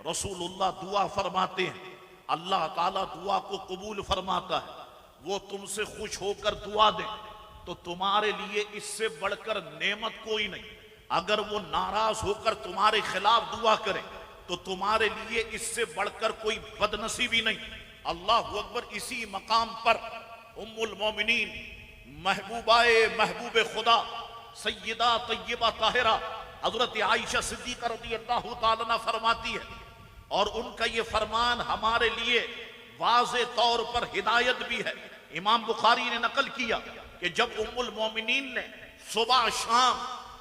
रसूलुल्लाह दुआ फरमाते हैं, अल्लाह ताला दुआ को कबूल फरमाता है। वो तुमसे खुश होकर दुआ दे तो तुम्हारे लिए इससे बढ़कर नेमत कोई नहीं। अगर वो नाराज होकर तुम्हारे खिलाफ दुआ करे तो तुम्हारे लिए इससे बढ़कर कोई बदनसीबी नहीं। अल्लाह अकबर। इसी मकाम पर उम्मुल मोमिनीन महबूबाए महबूब खुदा सैयदा तय्यबा ताहिरा हजरत आयशा सिद्दीका रज़ियल्लाहु ताला अन्हा फरमाती है, और उनका ये फरमान हमारे लिए वाज़े तौर पर हिदायत भी है। इमाम बुखारी ने नकल किया कि जब उम्मुल मोमिनीन ने सुबह शाम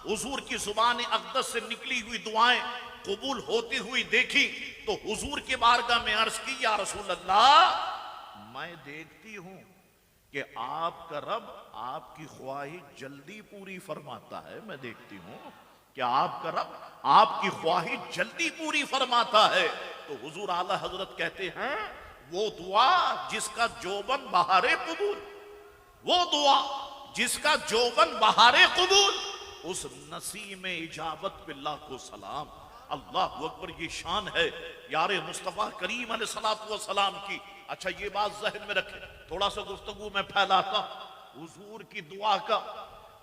हुजूर की जुबान अक़दस से निकली हुई दुआएं कबूल होती हुई देखी तो हुजूर के बारगाह में अर्ज की, या रसूल अल्लाह, मैं देखती हूं कि आपका रब आपकी ख्वाहिश जल्दी पूरी फरमाता है। मैं देखती हूं कि आपका रब आपकी ख्वाहिश जल्दी पूरी फरमाता है। तो हुजूर आला हजरत कहते हैं, वो दुआ जिसका जोबन बहारे कबूल, वो दुआ जिसका जोबन बहारे कबूल, उस नसीम इजाबत पे लाखों सलाम। अल्लाह अकबर। ये शान है यारे मुस्तफा करीम अलैहिस्सलातु वस्सलाम की। अच्छा, ये बात जहन में रखें, थोड़ा सा गुफ्तगू में फैलाता। हुजूर की दुआ का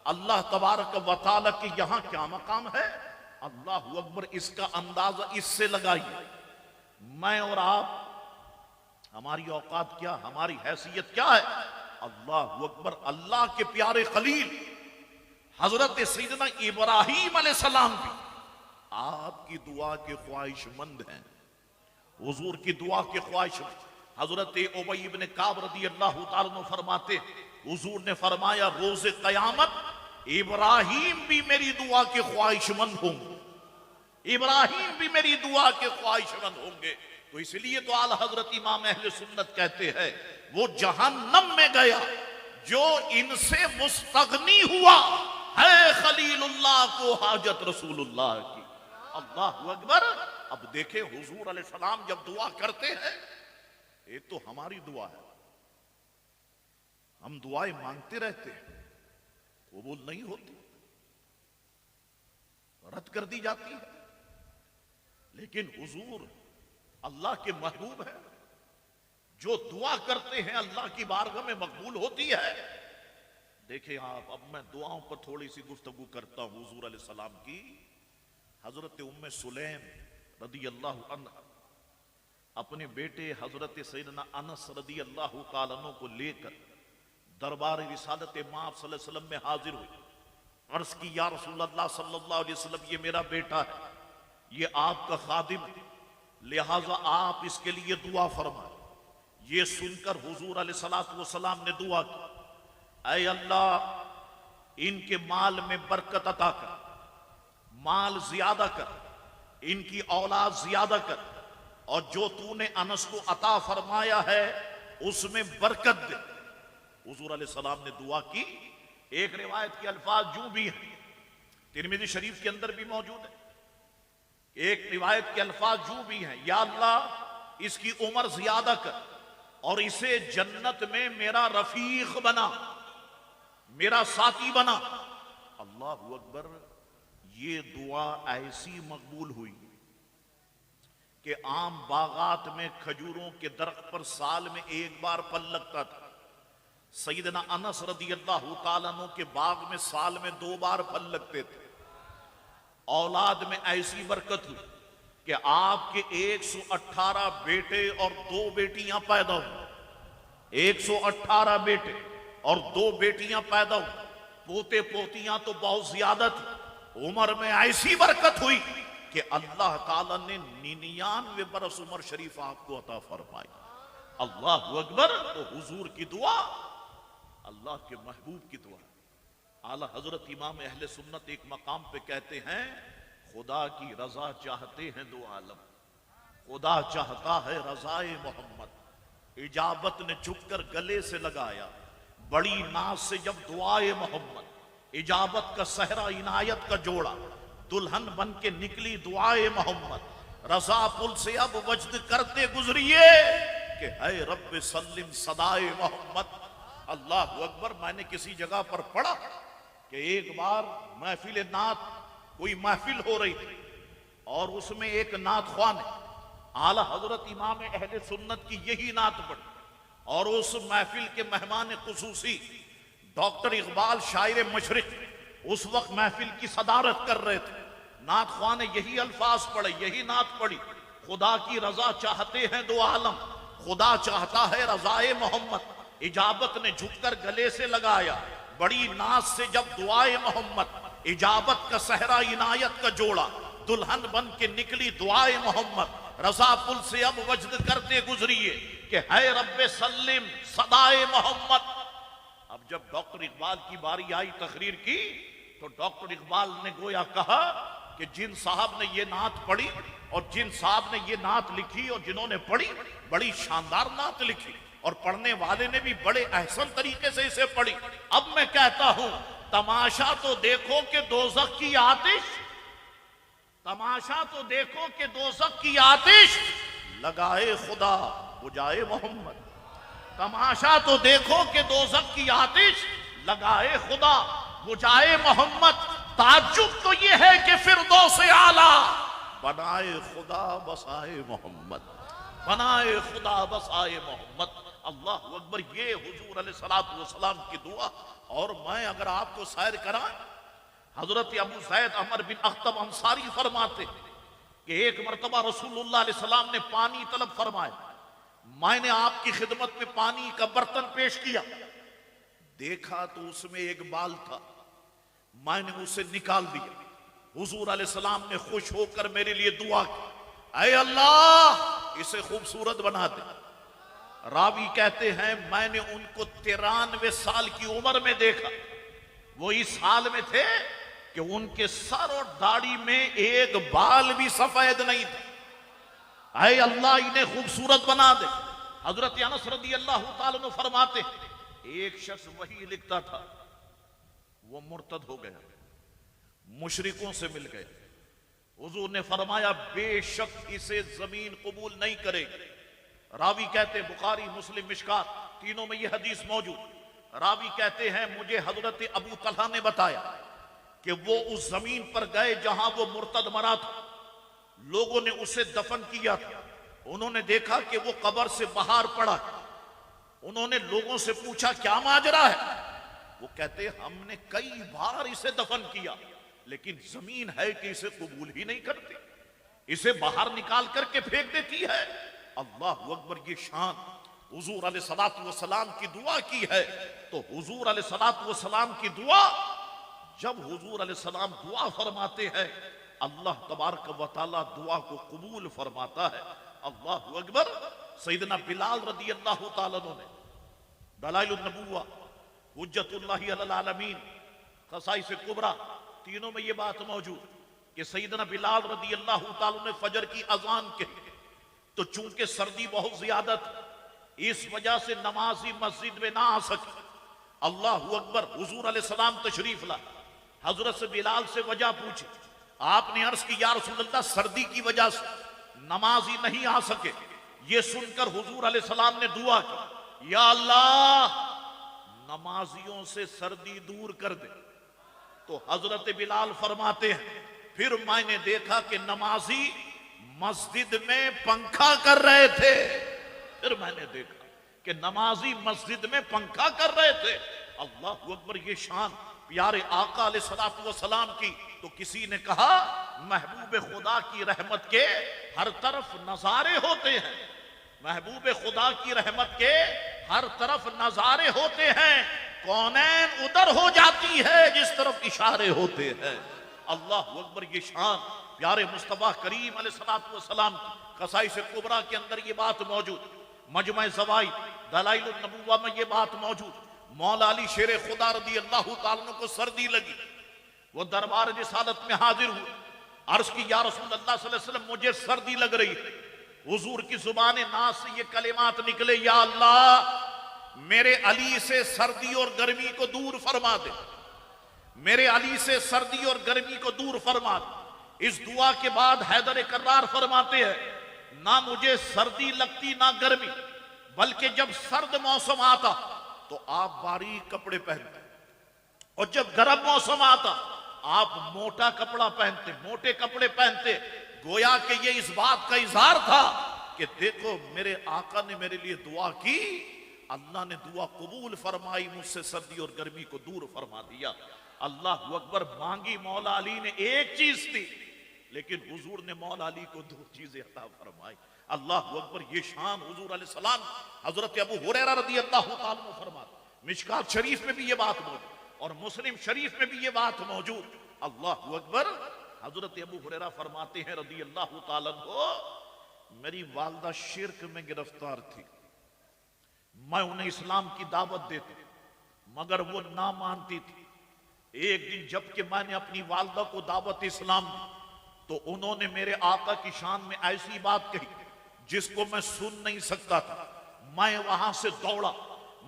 अल्लाह तबारक व तआला के यहां क्या मकाम है। अल्लाह अकबर। इसका अंदाजा इससे लगाइए, मैं और आप, हमारी औकात क्या, हमारी हैसियत क्या है। अल्लाह अकबर। अल्लाह के प्यारे खलील हजरत सैयदना इब्राहीम अलैहिस्सलाम भी आपकी दुआ के ख्वाहिशमंद हैं। हुजूर की दुआ के ख्वाहिशमंद। हजरत उबई इब्न काब रज़ियल्लाहु ताला अन्हु फरमाते, हुजूर ने फरमाया रोज़े क़यामत इब्राहीम भी मेरी दुआ के ख्वाहिशमंद होंगे, इब्राहीम भी मेरी दुआ के ख्वाहिशमंद होंगे। तो इसलिए तो आला हजरत इमाम अहले सुन्नत कहते हैं, वो जहन्नम में गया जो इनसे मुस्तगनी हुआ है खलीलुल्लाह को हाजत रसूलुल्लाह की। अल्लाह अकबर। अब देखें हुजूर अलैहिस्सलाम जब दुआ करते हैं, एक तो हमारी दुआ है, हम दुआएं मांगते रहते हैं, कबूल नहीं होती, रद्द कर दी जाती है। लेकिन हुजूर अल्लाह के महबूब है, जो दुआ करते हैं अल्लाह की बारगाह में मकबूल होती है। देखिए आप, अब मैं दुआओं पर थोड़ी सी गुफ्तगू करता हूं। हुजूर अलैहिस्सलाम की हजरत उम्मे सुलैम रज़ियल्लाहु अन्हा अपने बेटे हजरत सैयदना अनस रज़ियल्लाहु ताला अन्हु को लेकर दरबार रिसालत माँ सल्लल्लाहु अलैहि वसल्लम में हाजिर हुई। अर्ज की, या रसूल अल्लाह सल्लल्लाहु अलैहि वसल्लम, ये मेरा बेटा है, ये आपका खादिम है, लिहाजा आप इसके लिए दुआ फरमाए। ये सुनकर हुजूर अलैहिस्सलातु वस्सलाम ने दुआ की, ऐ अल्लाह इनके माल में बरकत अता कर, माल ज्यादा कर, इनकी औलाद ज्यादा कर, और जो तूने अनस को अता फरमाया है उसमें बरकत दे। हुजूर अलैहिस्सलाम ने दुआ की। एक रिवायत के अल्फाज यूं भी हैं, तिरमिज़ी शरीफ के अंदर भी मौजूद है। एक रिवायत के अल्फाज यूं भी हैं, या अल्लाह इसकी उम्र ज्यादा कर और इसे जन्नत में मेरा रफीक बना, मेरा साथी बना। अल्लाहु अकबर। ये दुआ ऐसी मकबूल हुई कि आम बागात में खजूरों के दरख्त पर साल में एक बार फल लगता था। सैयदना अनस रदियल्लाहु ताला अन्हु के बाग में साल में 2 बार फल लगते थे। औलाद में ऐसी बरकत हुई कि आपके 118 बेटे और 2 बेटियां पैदा हुई। 118 बेटे और 2 बेटियां पैदा हुई। पोते पोतियां तो बहुत ज्यादा थी। उम्र में ऐसी बरकत हुई कि अल्लाह ताला ने 99 बरस उम्र शरीफ आपको अता फरमाई। अल्लाह अकबर। तो हुजूर की दुआ, अल्लाह के महबूब की दुआ। आला हजरत इमाम अहले सुन्नत एक मकाम पे कहते हैं, खुदा की रजा चाहते हैं दो आलम, खुदा चाहता है रजाए मोहम्मद। इजाबत ने झुककर गले से लगाया बड़ी नाज से जब दुआए मोहम्मद। इजाबत का सहरा इनायत का जोड़ा, दुल्हन बन के निकली दुआए मोहम्मद। रजा पुल से अब वजद करते गुजरिए कि है रब्बे सल्लिम सदाए मोहम्मद। अल्लाह अकबर। मैंने किसी जगह पर पढ़ा कि एक बार महफिल नात, कोई महफिल हो रही थी और उसमें एक नात ख्वां ने आला हजरत इमाम अहले सुन्नत की यही नात पढ़ी, और उस महफिल के मेहमान खुसूसी डॉक्टर इकबाल शायर मशरिक उस वक्त महफिल की सदारत कर रहे थे। नात ख्वां ने यही अल्फाज पढ़े, यही नात पढ़ी, खुदा की रजा चाहते हैं दो आलम, खुदा चाहता है रजाए मोहम्मद। इजाबत ने झुककर गले से लगाया बड़ी नाज से जब दुआए मोहम्मद। इजाबत का सहरा इनायत का जोड़ा, दुल्हन बन के निकली दुआए मोहम्मद। रजा पुल से अब वजद करते गुजरिए कि है रब्बे सल्लिम सदाए मोहम्मद। अब जब डॉक्टर इकबाल की बारी आई तकरीर की, तो डॉक्टर इकबाल ने गोया कहा कि जिन साहब ने ये नात पढ़ी और जिन साहब ने ये नात लिखी और जिन्होंने पढ़ी, बड़ी शानदार नात लिखी और पढ़ने वाले ने भी बड़े अहसन तरीके से इसे पढ़ी। अब मैं कहता हूं, तमाशा तो देखो कि दोज़ख की आतिश, तमाशा तो देखो कि दोज़ख की आतिश लगाए खुदा बुझाए मोहम्मद। तमाशा तो देखो कि दोज़ख की आतिश लगाए खुदा बुझाए मोहम्मद। ताज्जुब तो यह है कि फिरदौस आला बनाए खुदा बसाए मोहम्मद, बनाए खुदा बसाए मोहम्मद। अल्लाह अकबर। ये हुजूर अलैहिस्सलातु वस्सलाम की दुआ। और मैं अगर आपको सैर करा, हजरत अबू सैद अमर बिन अख्तब अंसारी फरमाते कि एक मरतबा रसूलुल्लाह अलैहि सलाम ने पानी तलब फरमाया। मैंने आपकी खिदमत में पानी का बर्तन पेश किया, देखा तो उसमें एक बाल था, मैंने उसे निकाल दिया। हुजूर अलैहि सलाम ने खुश होकर मेरे लिए दुआ की, ऐ अल्लाह इसे खूबसूरत बना दे। रावी कहते हैं मैंने उनको 93 साल की उम्र में देखा। वो इस हाल में थे कि उनके सर और दाढ़ी में एक बाल भी सफेद नहीं था। ऐ अल्लाह इन्हें खूबसूरत बना दे। हजरत अनस रदियल्लाहु ताला अन्हु फरमाते, एक शख्स वही लिखता था, वो मुर्तद हो गया, मुशरिकों से मिल गए। हुजूर ने फरमाया बेशक इसे जमीन कबूल नहीं करेगी। रावी कहते, बुखारी मुस्लिम मिशकात तीनों में यह हदीस मौजूद। रावी कहते हैं मुझे हजरत अबू तलहा ने बताया कि वो उस जमीन पर गए जहां वो मुर्तद मरा था। लोगों ने उसे दफन किया था। उन्होंने देखा कि वो कब्र से बाहर पड़ा है। उन्होंने लोगों से पूछा क्या माजरा है। वो कहते हमने कई बार इसे दफन किया, लेकिन जमीन है कि इसे कबूल ही नहीं करती, इसे बाहर निकाल करके फेंक देती है। अल्लाह अकबर। ये शान हुजूर अलैहिस्सलातु वस्सलाम की दुआ की है। तो हुजूर अलैहिस्सलातु वस्सलाम की दुआ, जब हुजूर अलैहिस्सलाम दुआ फरमाते हैं अल्लाह तबारक व तआला दुआ को कबूल फरमाता है। अल्लाहु अकबर। सैयदना बिलाल रदी अल्लाह तआला अन्हु ने दलाइलुन नबुव्वा, हुज्जतुल्लाहि अलल आलमीन, खसाइस कुबरा, तीनों में ये बात मौजूद कि सैयदना बिलाल रदी अल्लाह तआला ने फजर की अजान कही तो चूंकि सर्दी बहुत ज्यादा थी इस वजह से नमाजी मस्जिद में ना आ सके। अल्लाहु अकबर। हुजूर अलैहिस्सलाम तशरीफ ला, हजरत से बिलाल से वजह पूछी। आपने अर्ज की या रसूलल्लाह सर्दी की वजह से नमाजी नहीं आ सके। ये सुनकर हुजूर अलैहिस्सलाम ने दुआ की, या अल्लाह नमाजियों से सर्दी दूर कर दे। तो हजरत बिलाल फरमाते हैं फिर मैंने देखा कि नमाजी मस्जिद में पंखा कर रहे थे। फिर मैंने देखा कि नमाजी मस्जिद में पंखा कर रहे थे। अल्लाह अकबर। ये शान प्यारे आका अलैहिस्सलातु वस्सलाम की। तो किसी ने कहा महबूब खुदा की रहमत के हर तरफ नजारे होते हैं, महबूब खुदा की रहमत के हर तरफ नजारे होते हैं, कौनैन उधर हो जाती है जिस तरफ इशारे होते हैं। अल्लाह अकबर। ये शान प्यारे मुस्तफा करीम अलैहिस्सलातु वस्सलाम की खसाइस कुबरा के अंदर ये बात मौजूद, मजमा ज़वाइद दलाइलुन नबुव्वा में ये बात मौजूद। मौला अली शेर खुदा रदी अल्लाह तआला अन्हु को सर्दी लगी, वो दरबार रिसालत में हाजिर हुए। अर्ज की या रसूल अल्लाह सल्लल्लाहु अलैहि वसल्लम मुझे सर्दी लग रही है। हुजूर की जुबान नाज से ये कलिमात निकले, या अल्लाह मेरे अली से सर्दी और गर्मी को दूर फरमा दे, मेरे अली से सर्दी और गर्मी को दूर फरमा दे। इस दुआ के बाद हैदर कर्रार फरमाते हैं ना मुझे सर्दी लगती ना गर्मी, बल्कि जब सर्द मौसम आता तो आप बारीक कपड़े पहनते और जब गर्म मौसम आता आप मोटा कपड़ा पहनते, मोटे कपड़े पहनते। गोया कि ये इस बात का इजहार था कि देखो मेरे आका ने मेरे लिए दुआ की, अल्लाह ने दुआ कबूल फरमाई, मुझसे सर्दी और गर्मी को दूर फरमा दिया। अल्लाह अकबर। मांगी मौला अली ने एक चीज थी, लेकिन हुजूर ने मौला अली को दो चीजें अता फरमाई। अल्लाह अकबर। ये शान हुजूर अलैहिस्सलाम हजरत अबू हुरैरा रदी अल्लाह तआला अन्हु फरमाते। मिशकात शरीफ में भी ये बात मौजूद और मुस्लिम शरीफ में भी ये बात मौजूद। अल्लाह अकबर। हजरत अबू हुरैरा फरमाते हैं रदी अल्लाह तआला अन्हु, मेरी वालदा शिर्क में गिरफ्तार थी, मैं उन्हें इस्लाम की दावत देती मगर वो ना मानती थी। एक दिन जबकि मैंने अपनी वालदा को दावत इस्लाम दी तो उन्होंने मेरे आका की शान में ऐसी बात कही जिसको मैं सुन नहीं सकता था। मैं वहां से दौड़ा,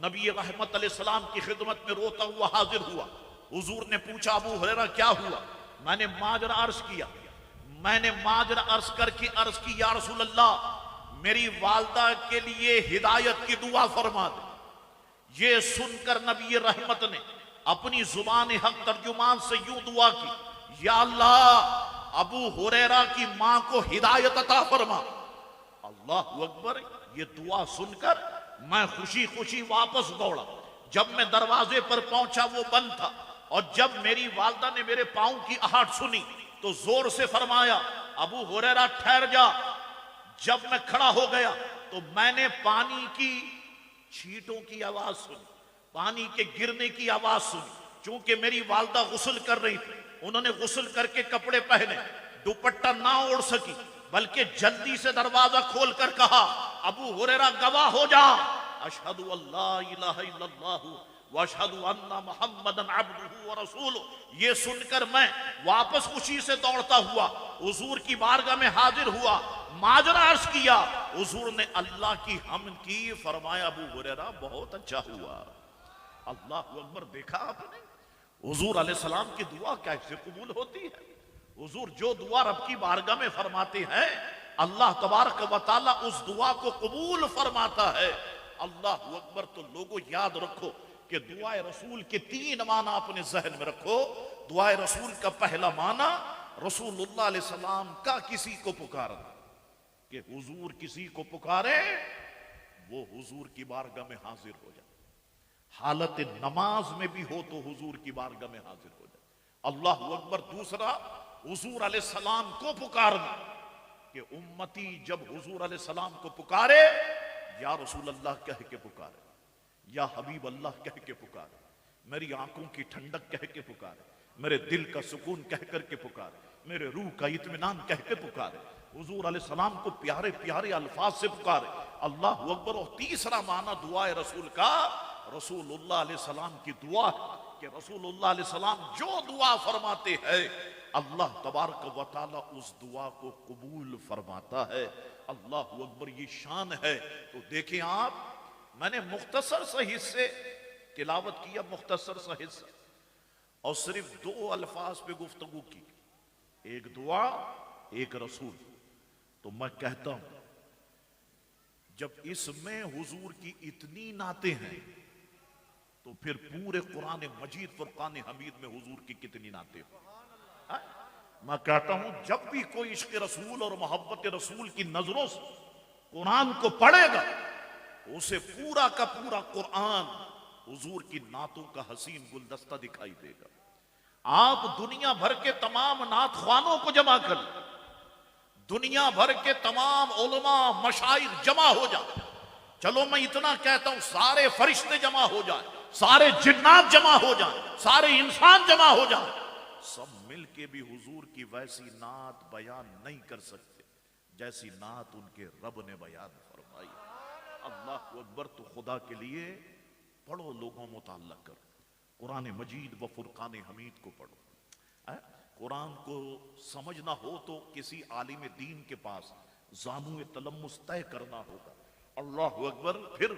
नबी रहमत अलैहिस्सलाम की खिदमत में रोता हुआ हाजिर हुआ। हुजूर ने पूछा अबू हुरैरा क्या हुआ? मैंने माजरा अर्ज किया। मैंने माजरा अर्ज करके अर्ज की या रसूल अल्लाह मेरी वालदा के लिए हिदायत की दुआ फरमा दे। ये सुनकर नबी रहमत ने अपनी जुबान हक तर्जुमान से यूं दुआ की, या अल्लाह अबू हुरैरा की मां को हिदायत अता फरमा। अल्लाह अकबर। ये दुआ सुनकर मैं खुशी खुशी वापस दौड़ा। जब मैं दरवाजे पर पहुंचा वो बंद था और जब मेरी वालदा ने मेरे पांव की आहट सुनी तो जोर से फरमाया अबू हुरैरा ठहर जा। जब मैं खड़ा हो गया तो मैंने पानी की छींटों की आवाज सुनी, पानी के गिरने की आवाज सुनी। चूंकि मेरी वालदा गुस्ल कर रही थी, उन्होंने गुस्ल करके कपड़े पहने, दुपट्टा ना ओढ़ सकी बल्कि जल्दी से दरवाजा खोलकर कहा अबू हुरैरा गवाह हो जा, अशहदु अल्ला इलाहा इल्लल्लाह व अशहदु अन्ना मुहम्मदन अब्दुहु व रसूलुहु। ये सुनकर मैं वापस खुशी से दौड़ता हुआ हुजूर की बारगाह में हाजिर हुआ, माजरा अर्ज किया। हुजूर ने अल्लाह की हम्द की, फरमाया अबू हुरैरा बहुत अच्छा हुआ। अल्लाह अकबर। देखा आपने हुजूर अलैहिस्सलाम की दुआ कैसे कबूल होती है। हुजूर जो दुआ रब की बारगाह में फरमाते हैं अल्लाह तबारक व तआला उस दुआ को कबूल फरमाता है। अल्लाह अकबर। तो लोगों याद रखो कि दुआए रसूल के 3 माना अपने जहन में रखो। दुआए रसूल का पहला माना रसूलुल्लाह अलैहि सलाम का किसी को पुकारना, कि हुजूर किसी को पुकारे वो हुजूर की बारगाह में हाजिर हो जाए, हालत नमाज में भी हो तो हुजूर की बारगाह में हाजिर हो जाए। अल्लाह अकबर। दूसरा हुजूर अलैहि सलाम को पुकारना, कि उम्मती जब हुजूर अलैहि सलाम को पुकारे या रसूल अल्लाह कह के पुकारे, या हबीब अल्लाह कह के पुकारे, मेरी आंखों की ठंडक कह के पुकारे, मेरे दिल का सुकून कह करके पुकारे, मेरे रूह का इत्मीनान कह के पुकारे, हुजूर अलैहिस्सलाम को प्यारे प्यारे अल्फाज से पुकारे, अल्लाह अकबर। और तीसरा माना दुआ रसूल का, रसूलुल्लाह अलैहिस्सलाम की दुआ कि रसूलुल्लाह अलैहिस्सलाम जो दुआ फरमाते हैं अल्लाह तबारक व तआला उस दुआ को कबूल फरमाता है। अल्लाह अकबर, ये शान है। तो देखें आप, मैंने मुख्तसर सा हिस्से तिलावत किया, मुख्तसर सा हिस्सा, और सिर्फ दो अल्फाज पे गुफ्तगू की, एक दुआ एक रसूल। तो मैं कहता हूं जब इसमें हुजूर की इतनी नाते हैं तो फिर पूरे कुरान मजीद फुरकान हमीद में हुजूर की कितनी नाते हो। मैं कहता हूं जब भी कोई इश्क रसूल और मोहब्बत रसूल की नजरों से कुरान को पढ़ेगा उसे पूरा का पूरा कुरान हुजूर की नातों का हसीन गुलदस्ता दिखाई देगा। आप दुनिया भर के तमाम नात ख्वानों को जमा कर लें, दुनिया भर के तमाम उलमा मशाइख जमा हो जाए, चलो मैं इतना कहता हूं सारे फरिश्ते जमा हो जाए, सारे जिन्नात जमा हो जाए, सारे इंसान जमा हो जाए, सब मिलके भी हुजूर की वैसी नात बयान नहीं कर सकते जैसी नात उनके रब ने बयान फरमाई। अल्लाह अकबर। तो खुदा के लिए पढ़ो, लोगों मुताल्ला करो, कुरान मजीद व फुरकान हमीद को पढ़ो। कुरान को समझना हो तो किसी आलिम दीन के पास जामू तलम्मुस तय करना होगा। अल्लाह अकबर। फिर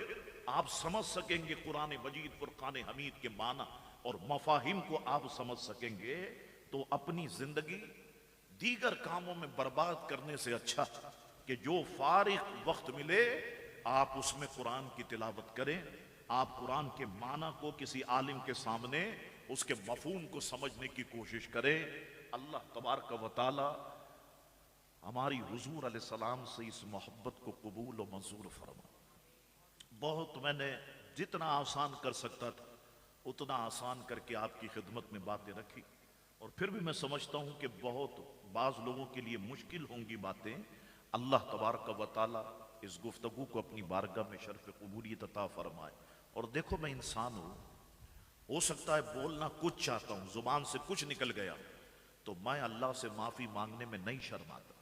आप समझ सकेंगे कुरान मजीद फुरकान हमीद के माना और मफाहिम को आप समझ सकेंगे। तो अपनी जिंदगी दीगर कामों में बर्बाद करने से अच्छा कि जो फारिग वक्त मिले आप उसमें कुरान की तिलावत करें, आप कुरान के माना को किसी आलिम के सामने उसके मफहूम को समझने की कोशिश करें। अल्लाह तबारक व तआला हमारी हुजूर अलैहिस्सलाम से इस मोहब्बत को कबूल और मंजूर फरमा। बहुत मैंने जितना आसान कर सकता था उतना आसान करके आपकी खिदमत में बातें रखी, और फिर भी मैं समझता हूं कि बहुत बाज लोगों के लिए मुश्किल होंगी बातें। अल्लाह तबारक व तआला इस गुफ्तगू को अपनी बारगाह में शर्फ कबूलियत अता फरमाए। और देखो मैं इंसान हूं, हो सकता है बोलना कुछ चाहता हूं, जुबान से कुछ निकल गया तो मैं अल्लाह से माफी मांगने में नहीं शर्माता।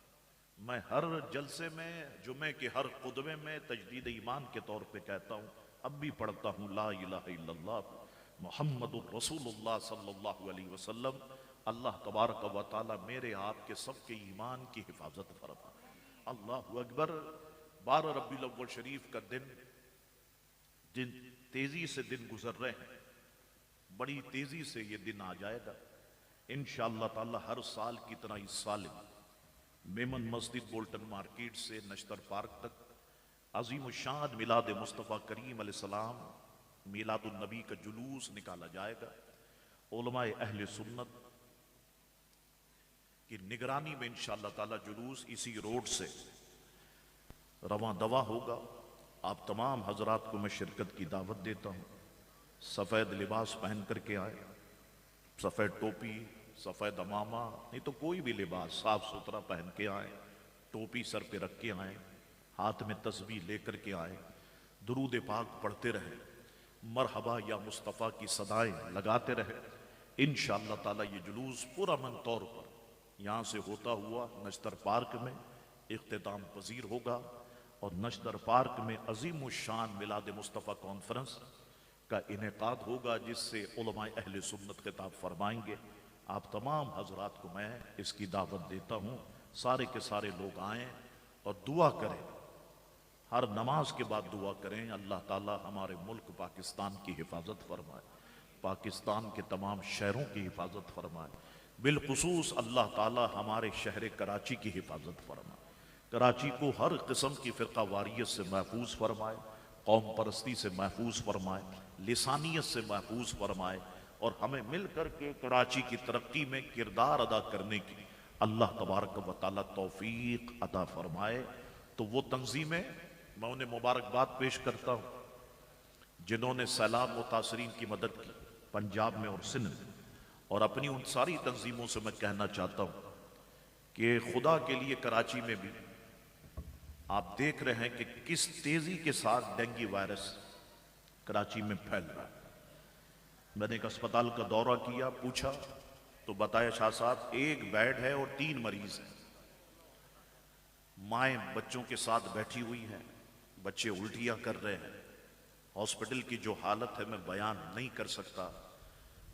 मैं हर जलसे में, जुमे के हर खुतबे में तजदीद ईमान के तौर पे कहता हूं, अब भी पढ़ता हूं ला इलाहा इल्लल्लाह मुहम्मदुर रसूलुल्लाह सल्लल्लाहु अलैहि वसल्लम। अल्लाह तबारक व तआला मेरे आपके सबके ईमान की हिफाजत फरमा। अल्लाह अकबर। 12 रबीउल अव्वल शरीफ का दिन, जिन तेजी से दिन गुजर रहे हैं, बड़ी तेजी से ये दिन आ जाएगा इंशाअल्लाह ताला। हर साल की तरह इस साल मेमन मस्जिद बोल्टन मार्केट से नश्तर पार्क तक अजीम शान मिलाद मुस्तफ़ा करीम अलैहिस्सलाम मिलादुन नबी का जुलूस निकाला जाएगा। उलमाए अहले सुन्नत की निगरानी में इंशाअल्लाह ताला जुलूस इसी रोड से रवां दवा होगा। आप तमाम हजरात को मैं शिरकत की दावत देता हूँ। सफ़ेद लिबास पहन करके आए, सफ़ेद टोपी, सफ़ेद अमामा, नहीं तो कोई भी लिबास साफ सुथरा पहन के आए, टोपी सर पे रख के आए, हाथ में तस्बीह लेकर के आए, दुरूद पाक पढ़ते रहे, मरहबा या मुस्तफ़ा की सदाएं लगाते रहे। इंशाअल्लाह ताला ये जुलूस पुरअमन तौर पर यहाँ से होता हुआ नश्तर पार्क में इख्तिताम पजीर होगा। और नश्तर पार्क में अजीम शान मिलाद मुस्तफ़ा कॉन्फ्रेंस का इनेकाद होगा, जिससे उलमाए अहले सुन्नत खिताब फरमाएंगे। आप तमाम हजरात को मैं इसकी दावत देता हूँ, सारे के सारे लोग आएँ और दुआ करें, हर नमाज के बाद दुआ करें। अल्लाह ताला हमारे मुल्क पाकिस्तान की हिफाजत फरमाए, पाकिस्तान के तमाम शहरों की हिफाजत फरमाए, बिलखुसूस अल्लाह ताला हमारे शहर कराची की हिफाजत फरमाए, कराची को हर किस्म की फ़िरका वारियत से महफूज फरमाए, कौम परस्ती से महफूज फरमाए, लिसानियत से महफूज फरमाए, और हमें मिल कर के कराची की तरक्की में किरदार अदा करने की अल्लाह तबारक व तआला तौफीक अता फरमाए। तो वो तंजीमें, मैं उन्हें मुबारकबाद पेश करता हूँ जिन्होंने सैलाब मुतासरीन की मदद की पंजाब में और सिंध में। और अपनी उन सारी तंजीमों से मैं कहना चाहता हूँ कि खुदा के लिए कराची में भी आप देख रहे हैं कि किस तेजी के साथ डेंगू वायरस कराची में फैल रहा है। मैंने एक अस्पताल का दौरा किया, पूछा तो बताया शाह साहब एक बेड है और 3 मरीज हैं। माएँ बच्चों के साथ बैठी हुई हैं, बच्चे उल्टियां कर रहे हैं। हॉस्पिटल की जो हालत है मैं बयान नहीं कर सकता।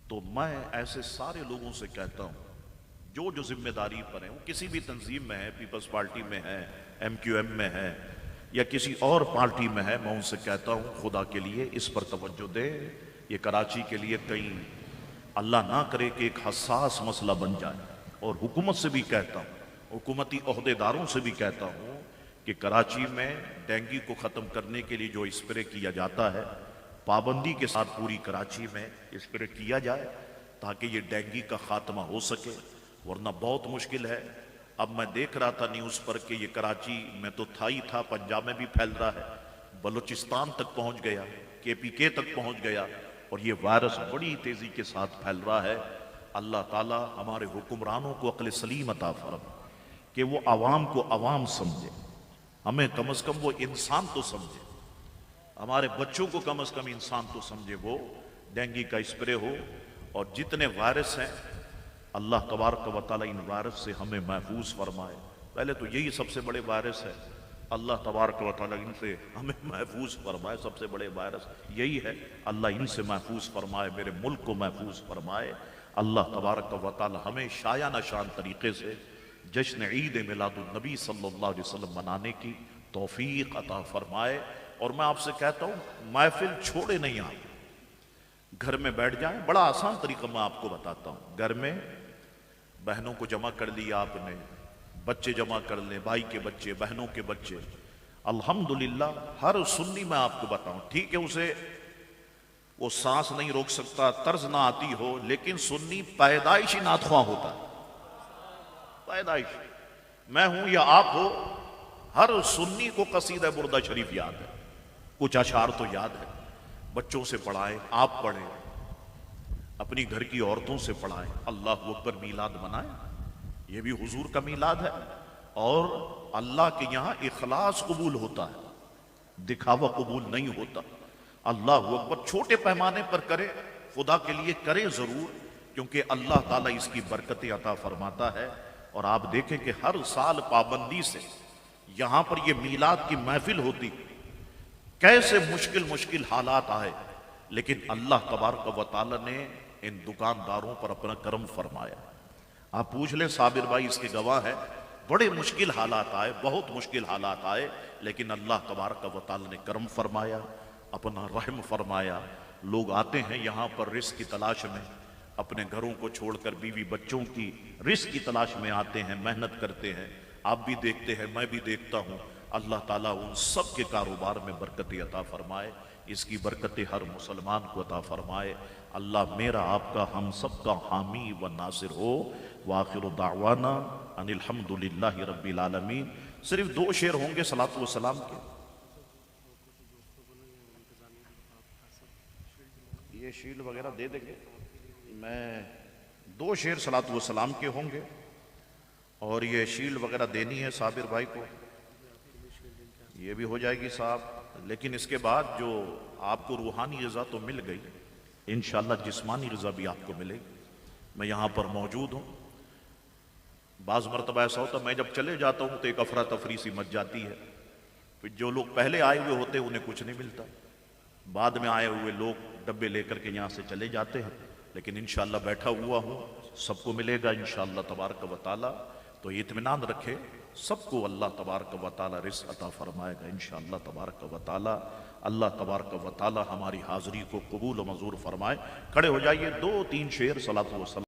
तो मैं ऐसे सारे लोगों से कहता हूं जो जिम्मेदारी पर है, वो किसी भी तंजीम में है, पीपल्स पार्टी में है, MQM में है या किसी और पार्टी में है, मैं उनसे कहता हूं खुदा के लिए इस पर तवज्जो दे। ये कराची के लिए कहीं अल्लाह ना करे कि एक हसास मसला बन जाए। और हुकूमत से भी कहता हूं, हुकूमती ओहदेदारों से भी कहता हूं कि कराची में डेंगू को ख़त्म करने के लिए जो स्प्रे किया जाता है, पाबंदी के साथ पूरी कराची में स्प्रे किया जाए ताकि ये डेंगू का खात्मा हो सके, वरना बहुत मुश्किल है। अब मैं देख रहा था न्यूज़ पर कि ये कराची में तो था ही था, पंजाब में भी फैल रहा है, बलूचिस्तान तक पहुंच गया, KPK तक पहुंच गया और ये वायरस बड़ी तेजी के साथ फैल रहा है। अल्लाह ताला हमारे हुक्मरानों को अक्ल सलीम अता फरमा कि वो आवाम को आवाम समझे, हमें कम से कम वो इंसान तो समझे, हमारे बच्चों को कम से कम इंसान तो समझे। वो डेंगू का स्प्रे हो और जितने वायरस हैं अल्लाह तबारक व तआला इन वायरस से हमें महफूज फरमाए। पहले तो यही सबसे बड़े वायरस है, अल्लाह तबारक व तआला इनसे हमें महफूज फरमाए। सबसे बड़े वायरस यही है, अल्लाह इनसे महफूज फरमाए, मेरे मुल्क को महफूज फरमाए। अल्लाह तबारक व तआला हमें शायाना शान तरीके से जश्न ईद मिलादुन नबी सल्लल्लाहु अलैहि वसल्लम मनाने की तौफीक अता फरमाए। और मैं आपसे कहता हूँ महफिल छोड़े नहीं, आप घर में बैठ जाएं। बड़ा आसान तरीका मैं आपको बताता हूँ। घर में बहनों को जमा कर लिया आपने, बच्चे जमा कर लें, भाई के बच्चे, बहनों के बच्चे। अल्हम्दुलिल्लाह हर सुन्नी मैं आपको बताऊं, ठीक है उसे वो सांस नहीं रोक सकता, तर्ज ना आती हो, लेकिन सुन्नी पैदाइशी नातख्वां होता है, पैदाइश। मैं हूं या आप हो, हर सुन्नी को कसीदा बुर्दा शरीफ याद है, कुछ अशार तो याद है। बच्चों से पढ़ाएं, आप पढ़ें, अपनी घर की औरतों से पढ़ाएं। अल्लाह अकबर मीलाद मनाएं, ये भी हुजूर का मीलाद है। और अल्लाह के यहां इखलास कबूल होता है, दिखावा कबूल नहीं होता। अल्लाह अकबर छोटे पैमाने पर करे, खुदा के लिए करे जरूर, क्योंकि अल्लाह ताला इसकी बरकतें अता फरमाता है। और आप देखें कि हर साल पाबंदी से यहां पर यह मीलाद की महफिल होती, कैसे मुश्किल मुश्किल हालात आए, लेकिन अल्लाह तबारक व तआला ने इन दुकानदारों पर अपना करम फरमाया। आप पूछ लें, साबिर भाई इसके गवाह है, बड़े मुश्किल हालात आए, बहुत मुश्किल हालात आए, लेकिन अल्लाह तबारक व तआला ने करम फरमाया, अपना रहम फरमाया। लोग आते हैं यहाँ पर रिस्क की तलाश में, अपने घरों को छोड़कर बीवी बच्चों की रिस्क की तलाश में आते हैं, मेहनत करते हैं। आप भी देखते हैं, मैं भी देखता हूँ। अल्लाह ताला उन सब के कारोबार में बरकतें अता फरमाए, इसकी बरकतें हर मुसलमान को अता फरमाए। अल्लाह मेरा आपका हम सब का हामी व नासिर हो। वाखिर दावाना अनिल हम्दुलिल्लाहि रब्बिल आलमीन। सिर्फ 2 शेर होंगे सलात व सलाम के। ये शील्ड वगैरह दे देंगे, मैं 2 शेर सलात व सलाम के होंगे और ये शील्ड वगैरह देनी है साबिर भाई को, ये भी हो जाएगी साहब। लेकिन इसके बाद जो आपको रूहानी रज़ा तो मिल गई, इंशाअल्लाह जिस्मानी रज़ा भी आपको मिलेगी। मैं यहाँ पर मौजूद हूँ। बाज़ मरतबा ऐसा होता, मैं जब चले जाता हूँ तो एक अफरा तफरी सी मच जाती है, फिर जो लोग पहले आए हुए होते हैं उन्हें कुछ नहीं मिलता, बाद में आए हुए लोग डब्बे लेकर के यहाँ से चले जाते हैं। लेकिन इंशाअल्लाह बैठा हुआ हूँ, सबको मिलेगा इंशाअल्लाह तबारक व तआला। तो इत्मीनान रखे, सबको अल्लाह तबारक व तआला रिज़्क़ अता फरमाएगा इंशाअल्लाह तबारक व तआला। अल्लाह तबारक व तआला हमारी हाज़िरी को कबूल व मंजूर फरमाए। खड़े हो जाइए, 2-3 शेर सलात व सलाम।